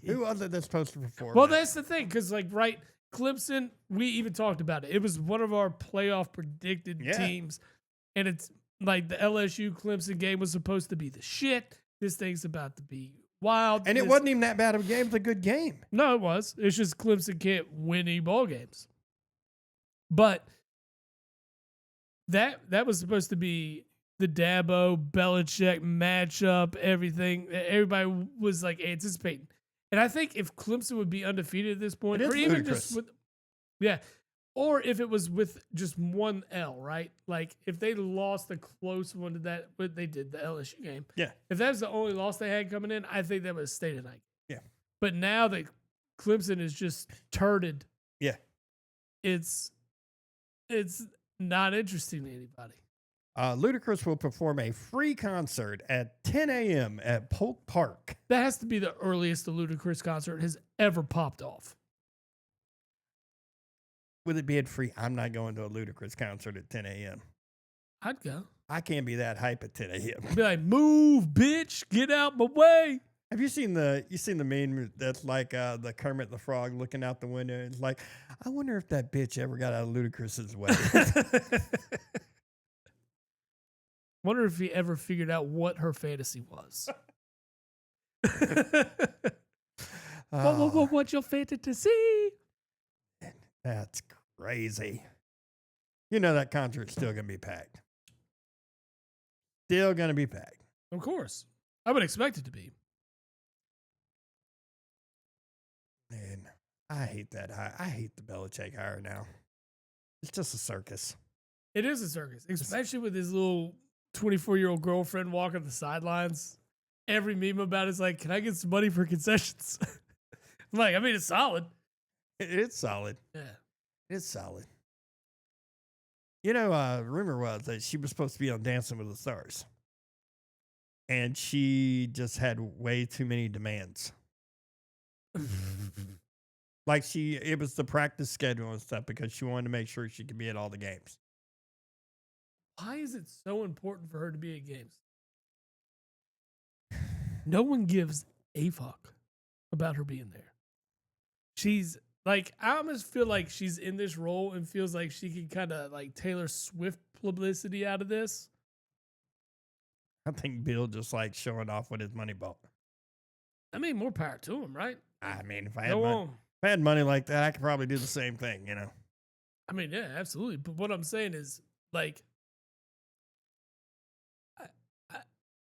Who was it that's supposed to perform? Well, that's the thing, because Clemson, we even talked about it. It was one of our playoff predicted teams, and it's like the LSU Clemson game was supposed to be the shit. This thing's about to be wild. And it wasn't even that bad of a game. It was a good game. No, it was. It's just Clemson can't win any ball games. But that was supposed to be the Dabo Belichick matchup, everything. Everybody was like anticipating. And I think if Clemson would be undefeated at this point, or even just with, or if it was with just one L, right? Like if they lost a close one to that, but they did the LSU game. Yeah. If that was the only loss they had coming in, I think that would have stayed tonight. Yeah. But now that Clemson is just turted, it's not interesting to anybody. Ludacris will perform a free concert at 10 a.m. at Polk Park. That has to be the earliest the Ludacris concert has ever popped off. With it being free, I'm not going to a Ludacris concert at 10 a.m. I'd go. I can't be that hype at 10 a.m. Be like, move, bitch, get out my way. Have you seen the meme that's like the Kermit the Frog looking out the window? It's like, I wonder if that bitch ever got out of Ludacris's way. Wonder if he ever figured out what her fantasy was. What's your fantasy? That's crazy. You know that concert's still going to be packed. Still going to be packed. Of course. I would expect it to be. Man, I hate that. I hate the Belichick hire now. It's just a circus. It is a circus, especially with his little 24-year-old girlfriend walking the sidelines. Every meme about it is like, can I get some money for concessions? I'm like, I mean, it's solid. It's solid. Yeah. It's solid. Rumor was that she was supposed to be on Dancing with the Stars. And she just had way too many demands. Like it was the practice schedule and stuff because she wanted to make sure she could be at all the games. Why is it so important for her to be at games? No one gives a fuck about her being there. She's like, I almost feel like she's in this role and feels like she can kind of like Taylor Swift publicity out of this. I think Bill just like showing off with his money ball. I mean, more power to him, right? I mean, if I had money like that, I could probably do the same thing, I mean, yeah, absolutely. But what I'm saying is, like,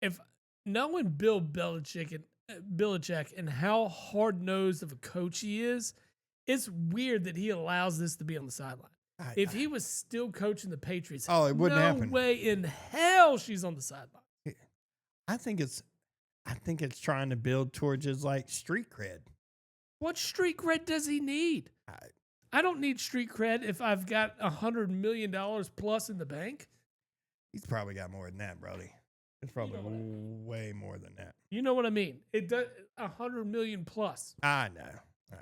if knowing Bill Belichick and how hard nosed of a coach he is, it's weird that he allows this to be on the sideline. If he was still coaching the Patriots, it wouldn't happen. No way in hell she's on the sideline. I think it's trying to build towards his like street cred. What street cred does he need? I don't need street cred if I've got $100 million plus in the bank. He's probably got more than that, Brody. It's probably way more than that. You know what I mean? It does 100 million plus. I know.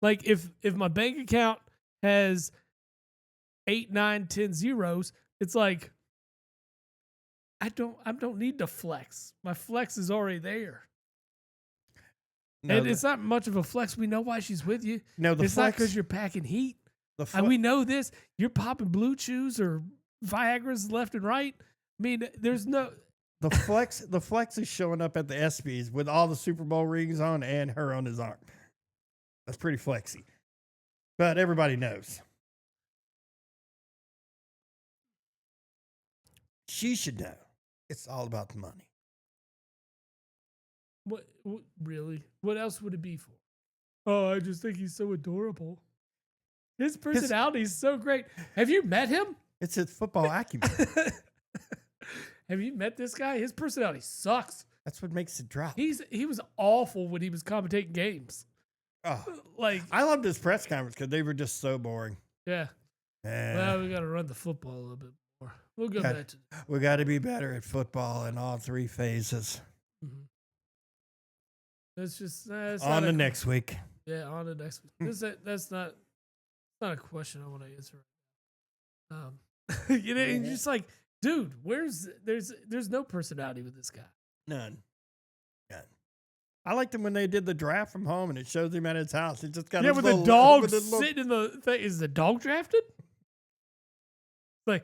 Like if my bank account has 8, 9, 10 zeros, it's like I don't need to flex. My flex is already there. No, and it's not much of a flex. We know why she's with you. No, it's not because you're packing heat. And we know this. You're popping Blue Chews or Viagra's left and right. I mean, there's no the flex is showing up at the ESPYs with all the Super Bowl rings on and her on his arm. That's pretty flexy. But everybody knows. She should know. It's all about the money. What really? What else would it be for? Oh, I just think he's so adorable. His personality is so great. Have you met him? It's his football acumen. Have you met this guy? His personality sucks. That's what makes it drop. He was awful when he was commentating games. Oh, like I loved his press conference because they were just so boring. Yeah. Well, we got to run the football a little bit more. We'll go back to. We got to be better at football in all three phases. Mm-hmm. That's just on the next week. Yeah, on the next week. That's not a question I want to answer. You're just like, dude, there's no personality with this guy. None. I liked him when they did the draft from home, and it shows him at his house. He just got with the dog sitting in the thing. Is the dog drafted? Like,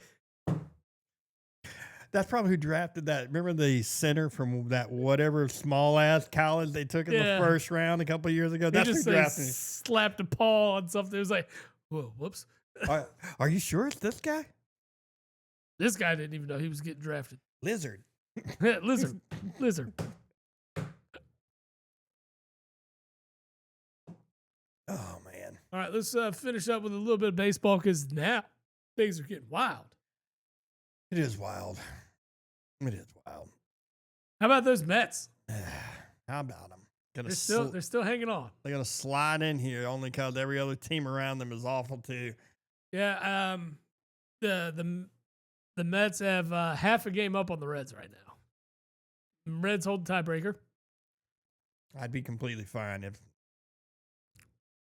that's probably who drafted that. Remember the center from that whatever small ass college they took in the first round a couple of years ago? That's who drafted him. Slapped a paw on something. It was like, whoa, whoops. Are you sure it's this guy? This guy didn't even know he was getting drafted. Lizard. Lizard. Oh, man. All right, let's finish up with a little bit of baseball because now things are getting wild. It is wild. It is wild. How about those Mets? How about them? They're still hanging on. They're going to slide in here only because every other team around them is awful too. Yeah, the Mets have half a game up on the Reds right now. Reds hold the tiebreaker. I'd be completely fine if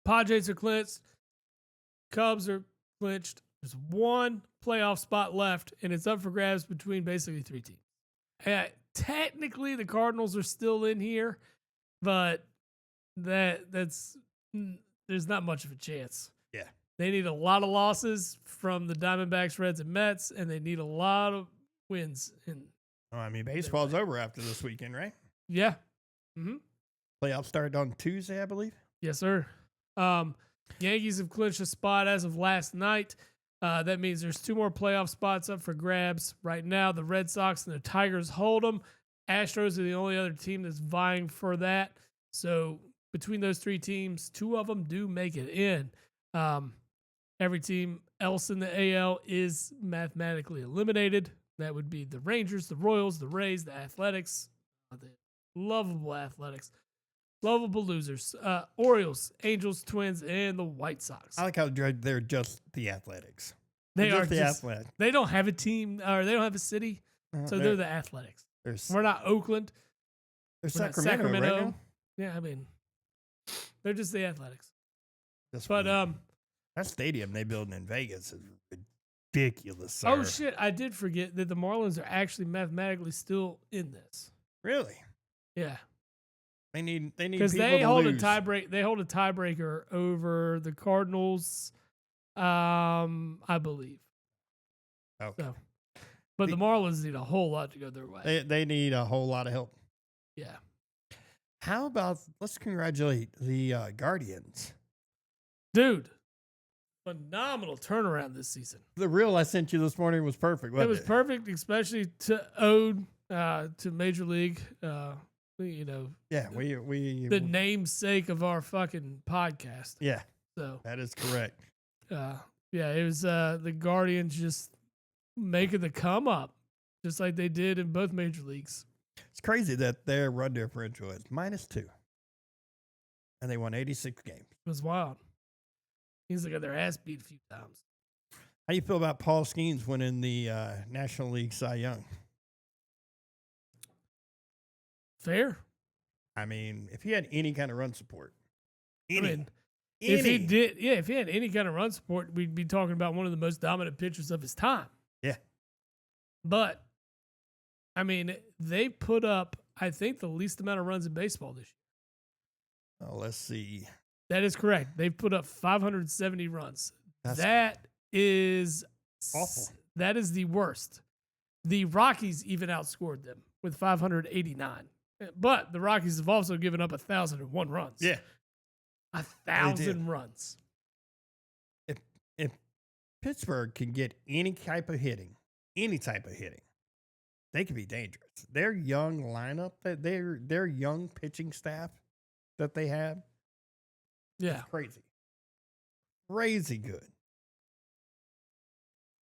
Padres are clinched. Cubs are clinched. There's one playoff spot left, and it's up for grabs between basically three teams. Technically, the Cardinals are still in here, but there's not much of a chance. Yeah. They need a lot of losses from the Diamondbacks, Reds, and Mets, and they need a lot of wins. Baseball's over after this weekend, right? Yeah. Mm-hmm. Playoffs started on Tuesday, I believe. Yes, sir. Yankees have clinched a spot as of last night. That means there's 2 more playoff spots up for grabs. Right now, the Red Sox and the Tigers hold them. Astros are the only other team that's vying for that. So between those three teams, two of them do make it in. Every team else in the AL is mathematically eliminated. That would be the Rangers, the Royals, the Rays, the Athletics, the lovable Athletics, lovable losers, Orioles, Angels, Twins, and the White Sox. I like how they're just the Athletics. They They're are just the just, Athletics. They don't have a team, or they don't have a city, so they're the Athletics. We're not Oakland. They're We're not Sacramento. Right now? Yeah, I mean, they're just the Athletics. That's But weird. That stadium they build in Vegas is ridiculous. Sir. Oh shit! I did forget that the Marlins are actually mathematically still in this. Really? Yeah. They need because they hold a tiebreak. They hold a tiebreaker over the Cardinals, I believe. Okay. So, but the Marlins need a whole lot to go their way. They need a whole lot of help. Yeah. How about let's congratulate the Guardians, dude. Phenomenal turnaround this season. The reel I sent you this morning was perfect. Wasn't it was perfect, especially to ode to Major League. You know, yeah, we the namesake of our fucking podcast. Yeah, so that is correct. Yeah, it was the Guardians just making the come up, just like they did in both major leagues. It's crazy that their run differential is -2, and they won 86 games. It was wild. He's got their ass beat a few times. How do you feel about Paul Skeens winning the National League Cy Young? Fair. I mean, if he had any kind of run support, if he had any kind of run support, we'd be talking about one of the most dominant pitchers of his time. Yeah. But, I mean, they put up, I think, the least amount of runs in baseball this year. Oh, let's see. That is correct. They've put up 570 runs. That is awful. That is the worst. The Rockies even outscored them with 589. But the Rockies have also given up 1,001 runs. Yeah. 1,000 runs. If Pittsburgh can get any type of hitting, they can be dangerous. Their young lineup, their young pitching staff that they have, yeah, crazy good.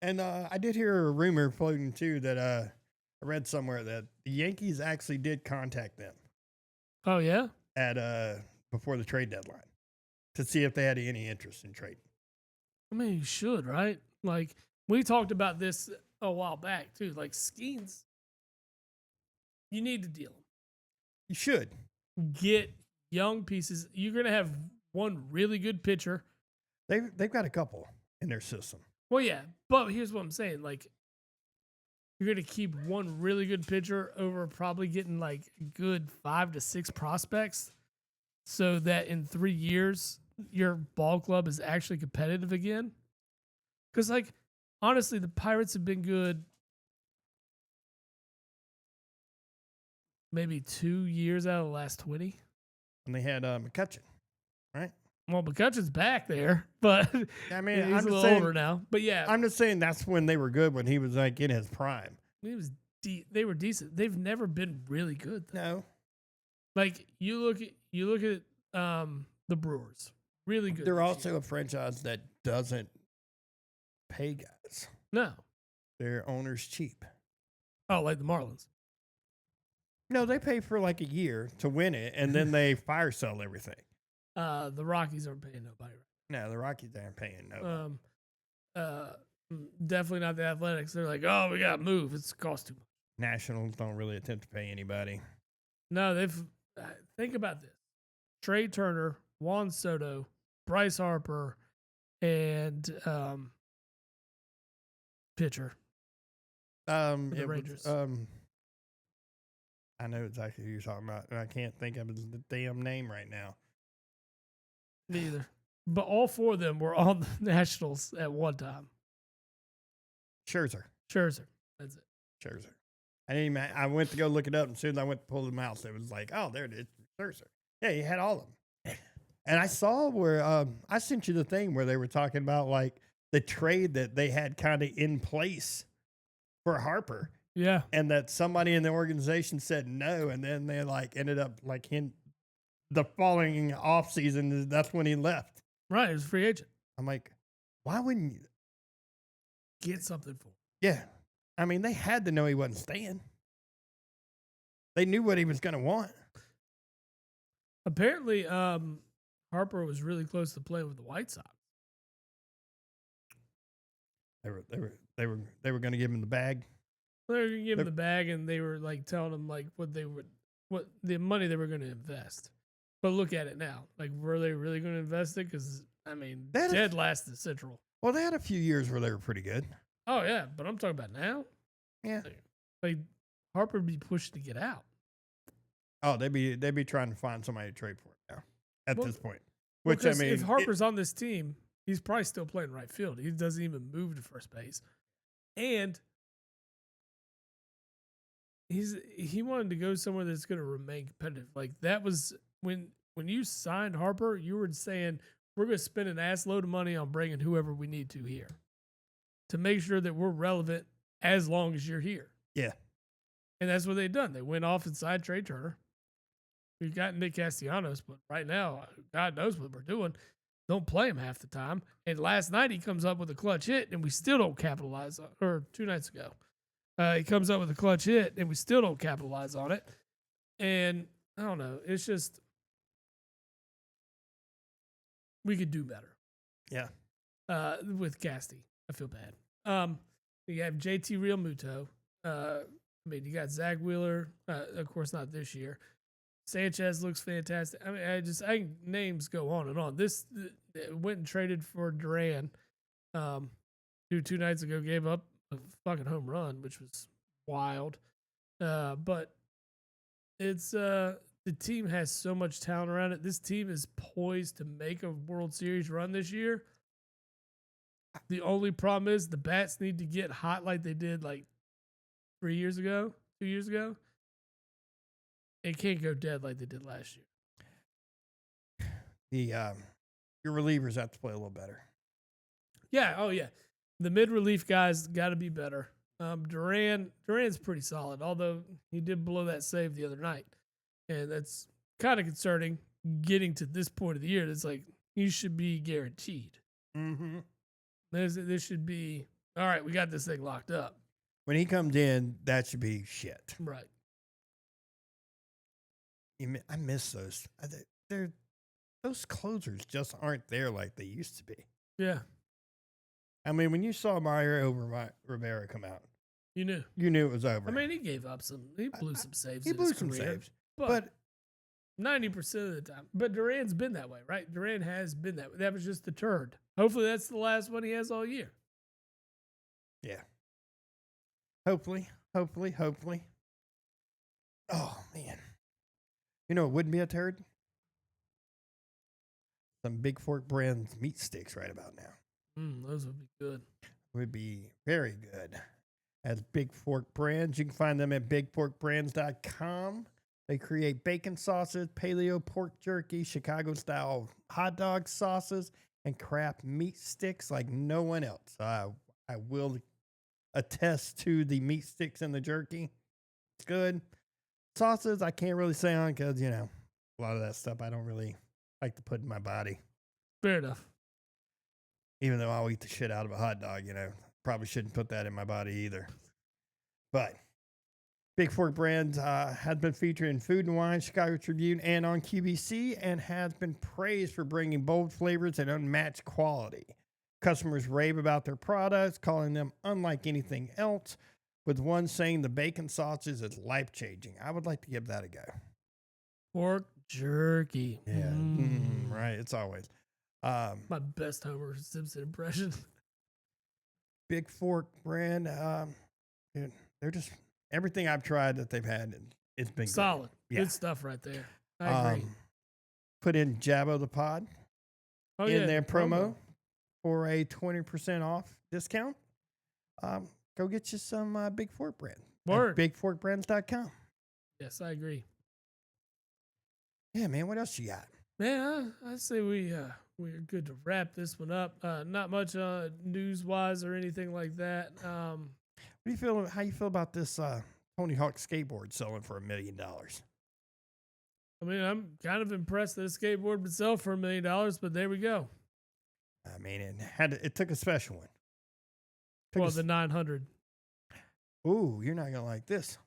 And I did hear a rumor floating too that I read somewhere that the Yankees actually did contact them. Oh yeah, at before the trade deadline to see if they had any interest in trading. I mean, you should, right? Like we talked about this a while back too. Like Skeens, you need to deal them. You should get young pieces. You're gonna have one really good pitcher. They've got a couple in their system. Well, yeah, but here's what I'm saying. Like, you're gonna keep one really good pitcher over probably getting like a good 5 to 6 prospects, so that in 3 years your ball club is actually competitive again. Because, like, honestly, the Pirates have been good maybe 2 years out of the last 20. And they had McCutchen, right? Well, McCutchen's back there, but I mean, he's a little older now. But yeah, I'm just saying that's when they were good, when he was like in his prime. They were decent. They've never been really good, though. No, like you look at the Brewers, really good. They're also a franchise that doesn't pay guys. No, their owner's cheap. Oh, like the Marlins. No, they pay for like a year to win it, and then they fire sell everything. The Rockies aren't paying nobody. No, the Rockies aren't paying nobody. Definitely not the Athletics. They're like, oh, we got to move. It's cost too much. Nationals don't really attempt to pay anybody. No, they've. Think about this: Trey Turner, Juan Soto, Bryce Harper, and pitcher. The Rangers. I know exactly who you're talking about, and I can't think of the damn name right now. Me either. But all 4 of them were on the Nationals at one time. Scherzer. That's it. Scherzer. I went to go look it up, and as soon as I went to pull the mouse, it was like, oh, there it is. Scherzer. Yeah, he had all of them. And I saw where I sent you the thing where they were talking about like the trade that they had kind of in place for Harper. Yeah. And that somebody in the organization said no, and then they like ended up like the following off season, that's when he left. Right, he was a free agent. I'm like, why wouldn't you get something for him? Yeah, I mean, they had to know he wasn't staying. They knew what he was going to want. Apparently, Harper was really close to playing with the White Sox. They were going to give him the bag. They were going to give him the bag, and they were like telling him like what the money they were going to invest. But look at it now. Like, were they really going to invest it? Because I mean, dead last in Central. Well, they had a few years where they were pretty good. Oh yeah, but I'm talking about now. Yeah, like Harper would be pushed to get out. Oh, they'd be trying to find somebody to trade for now at this point. Which I mean, if Harper's on this team, he's probably still playing right field. He doesn't even move to first base, and he wanted to go somewhere that's going to remain competitive. Like that was when you signed Harper, you were saying we're going to spend an ass load of money on bringing whoever we need to here to make sure that we're relevant as long as you're here. Yeah, and that's what they've done. They went off and signed Trey Turner. We've got Nick Castellanos, but right now, God knows what we're doing. Don't play him half the time. And last night, he comes up with a clutch hit, and we still don't capitalize on it. Or 2 nights ago, he comes up with a clutch hit, and we still don't capitalize on it. And I don't know. It's just we could do better. Yeah. With Casty, I feel bad. You have JT Realmuto. I mean, you got Zach Wheeler. Of course, not this year. Sanchez looks fantastic. I mean, names go on and on. This went and traded for Duran, who 2 nights ago gave up a fucking home run, which was wild. But it's the team has so much talent around it. This team is poised to make a World Series run this year. The only problem is the bats need to get hot like they did like 2 years ago. It can't go dead like they did last year. Your relievers have to play a little better. Yeah. Oh yeah. The mid relief guys got to be better. Duran's pretty solid, although he did blow that save the other night, and that's kind of concerning. Getting to this point of the year, it's like he should be guaranteed. Mm-hmm. This should be all right. We got this thing locked up. When he comes in, that should be shit. Right. I miss those. Those closers just aren't there like they used to be. Yeah. I mean, when you saw Mario Rivera come out, you knew it was over. I mean, he gave up some. He blew some saves. He blew some saves, but 90% of the time. But Duran's been that way, right? Duran has been that way. That was just the turd. Hopefully, that's the last one he has all year. Yeah. Hopefully. Oh man. You know, it wouldn't be a turd. Some Big Fork Brands meat sticks right about now. Those would be good. Would be very good. As Big Fork Brands, you can find them at bigforkbrands.com. They create bacon sauces, paleo pork jerky, Chicago-style hot dog sauces, and craft meat sticks like no one else. I will attest to the meat sticks and the jerky. It's good. Sauces, I can't really say on because, a lot of that stuff I don't really like to put in my body. Fair enough. Even though I'll eat the shit out of a hot dog, probably shouldn't put that in my body either. But Big Fork Brands has been featured in Food and Wine, Chicago Tribune, and on QVC, and has been praised for bringing bold flavors and unmatched quality. Customers rave about their products, calling them unlike anything else, with one saying the bacon sausage is life-changing. I would like to give that a go. Pork jerky. Yeah, right. It's always. My best Homer Simpson impression. Big Fork brand. Dude, they're just everything I've tried that they've had. It's been solid. Good stuff right there. I agree. Put in Jabbo the Pod in their promo for a 20% off discount. Go get you some Big Fork brand. Word. BigForkBrands.com. Yes, I agree. Yeah, man. What else you got? Man, I say we're good to wrap this one up. Not much news wise or anything like that. What do you feel? How you feel about this Tony Hawk skateboard selling for $1 million? I mean, I'm kind of impressed that a skateboard would sell for $1 million, but there we go. I mean, it took a special one. Well, the 900. Ooh, you're not gonna like this.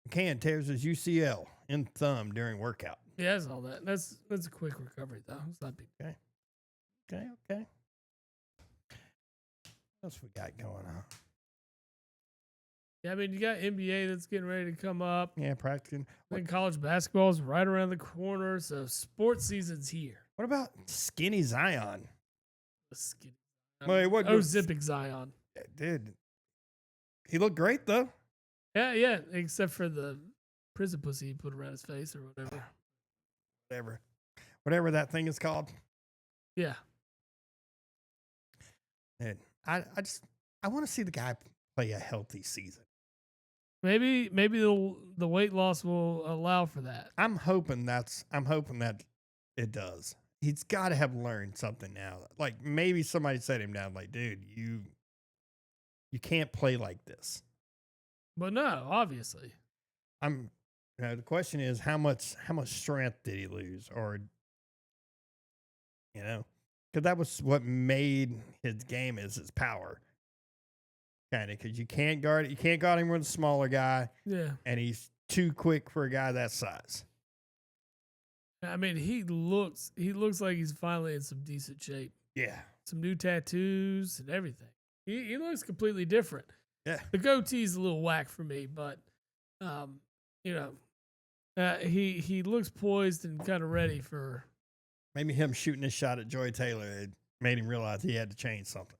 McCann tears his UCL in thumb during workout. Yeah, that's all that. That's a quick recovery though. It's not big. Okay. What else we got going on? Yeah, I mean, you got NBA that's getting ready to come up. Yeah, practicing. And college basketball is right around the corner, so sports season's here. What about skinny Zion? Skinny. Well, Zipping Zion. Dude, he looked great though. Yeah, except for the prison pussy he put around his face or whatever. Whatever that thing is called. Yeah. And I want to see the guy play a healthy season. Maybe the weight loss will allow for that. I'm hoping that it does. He's got to have learned something now. Like maybe somebody set him down. Like, dude, you can't play like this. But no, obviously. The question is how much strength did he lose, or because that was what made his game is his power. Kind of because you can't guard him with a smaller guy. Yeah, and he's too quick for a guy that size. I mean, he looks like he's finally in some decent shape. Yeah, some new tattoos and everything. He looks completely different. Yeah, the goatee's a little whack for me, but he looks poised and kind of ready for. Maybe him shooting his shot at Joy Taylor it made him realize he had to change something.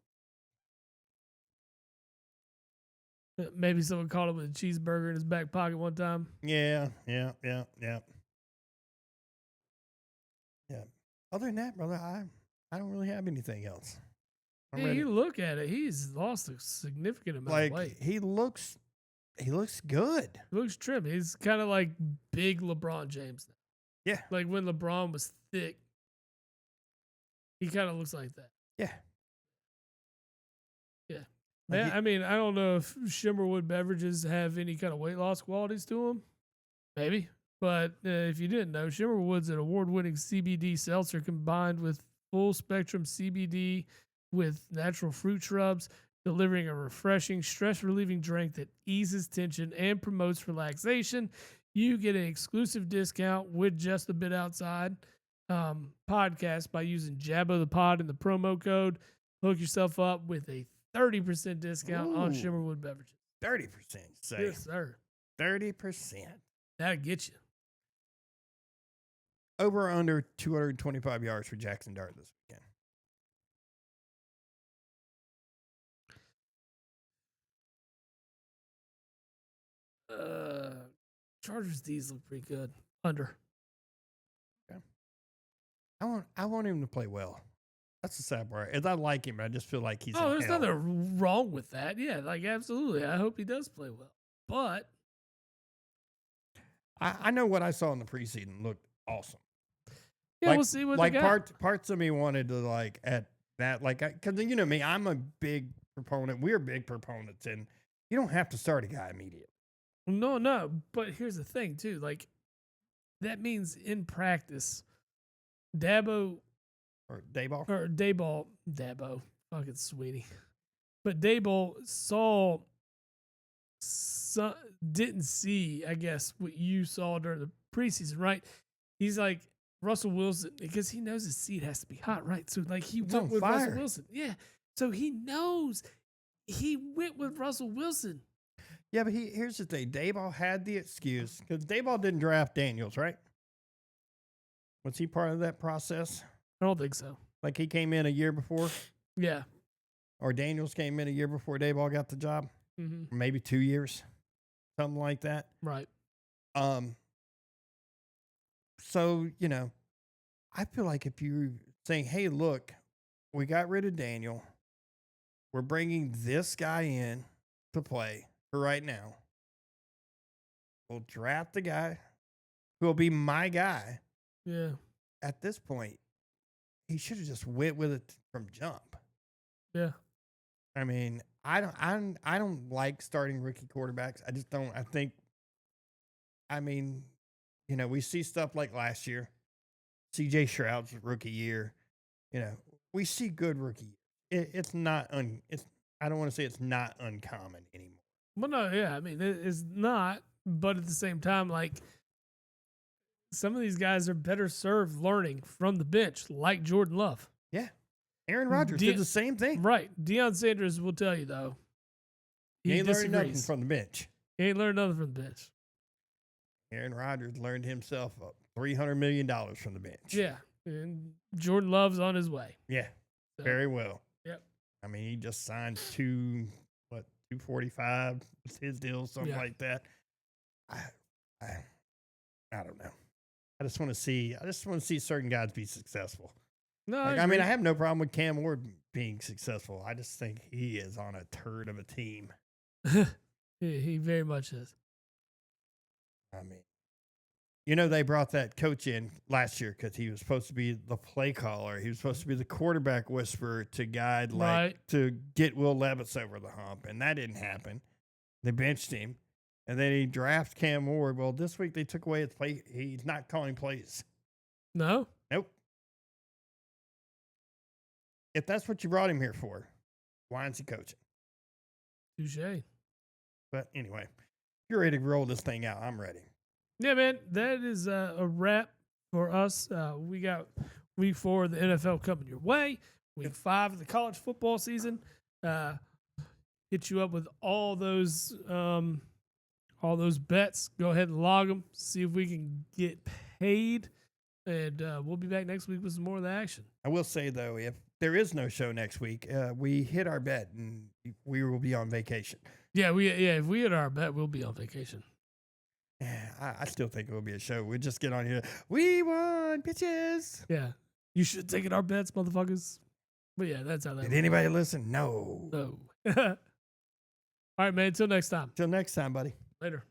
Maybe someone caught him with a cheeseburger in his back pocket one time. Yeah. Other than that, brother, I don't really have anything else. You look at it; he's lost a significant amount of weight. He looks good. He looks trim. He's kind of like big LeBron James now. Yeah, like when LeBron was thick. He kind of looks like that. Yeah. Man, I mean, I don't know if Shimmerwood beverages have any kind of weight loss qualities to them. Maybe. But if you didn't know, Shimmerwood's an award-winning CBD seltzer combined with full-spectrum CBD with natural fruit shrubs, delivering a refreshing, stress-relieving drink that eases tension and promotes relaxation. You get an exclusive discount with Just a Bit Outside podcast by using Jabba the Pod in the promo code. Hook yourself up with a 30% discount on Shimmerwood beverages. 30%, say. Yes, sir. 30%. That'll get you. Over or under 225 yards for Jackson Dart this weekend. Chargers D's look pretty good. Under. Okay. I want him to play well. That's the sad part. As I like him, but I just feel like he's. Oh, there's nothing wrong with that. Yeah, like absolutely. I hope he does play well. But I know what I saw in the preseason looked awesome. Yeah, we'll see what they got. Parts of me wanted to at that because you know me, I'm a big proponent. We're big proponents, and you don't have to start a guy immediately. No. But here's the thing too. That means in practice, Dabo. Or Dayball. Dabo. Fucking sweetie. But Dayball didn't see, I guess, what you saw during the preseason, right? He's like Russell Wilson, because he knows his seat has to be hot, right? So he went with Russell Wilson. Yeah. So he knows he went with Russell Wilson. Yeah, but here's the thing. Dayball had the excuse because Dayball didn't draft Daniels, right? Was he part of that process? I don't think so. Like he came in a year before? Yeah. Or Daniels came in a year before Dayball got the job? Mm-hmm. Maybe 2 years. Something like that. Right. So, I feel like if you're saying, hey, look, we got rid of Daniel. We're bringing this guy in to play for right now. We'll draft the guy who will be my guy. Yeah. At this point, he should have just went with it from jump. Yeah. I mean, I don't like starting rookie quarterbacks. I just don't. I mean, we see stuff like last year, C.J. Stroud's rookie year. We see good rookie. It's not it's. I don't want to say it's not uncommon anymore. Well, no, yeah, I mean it's not, but at the same time, like some of these guys are better served learning from the bench, like Jordan Love. Yeah, Aaron Rodgers did the same thing. Right, Deion Sanders will tell you though. He ain't learned nothing from the bench. He ain't learned nothing from the bench. Aaron Rodgers learned himself $300 million from the bench. Yeah, and Jordan Love's on his way. Yeah, so, very well. Yep. I mean, he just signed 245 was his deal, something like that. I don't know. I just want to see certain guys be successful. No, I mean, I have no problem with Cam Ward being successful. I just think he is on a turd of a team. He very much is. I mean, they brought that coach in last year because he was supposed to be the play caller. He was supposed to be the quarterback whisperer to guide, to get Will Levis over the hump, and that didn't happen. They benched him, and then he drafted Cam Ward. Well, this week they took away his play. He's not calling plays. No? Nope. If that's what you brought him here for, why isn't he coaching? Touché. But anyway, you're ready to roll this thing out. I'm ready. Yeah, man, that is a wrap for us. We got week 4 of the NFL coming your way. Week 5 of the college football season. Hit you up with all those bets. Go ahead and log them. See if we can get paid. And we'll be back next week with some more of the action. I will say, though, if there is no show next week, we hit our bet and we will be on vacation. Yeah, if we hit our bet, we'll be on vacation. I still think it will be a show. We'll just get on here. We won, bitches. Yeah. You should take it our bets, motherfuckers. But yeah, that's how that Did anybody listen? No. No. All right, man. Until next time. Till next time, buddy. Later.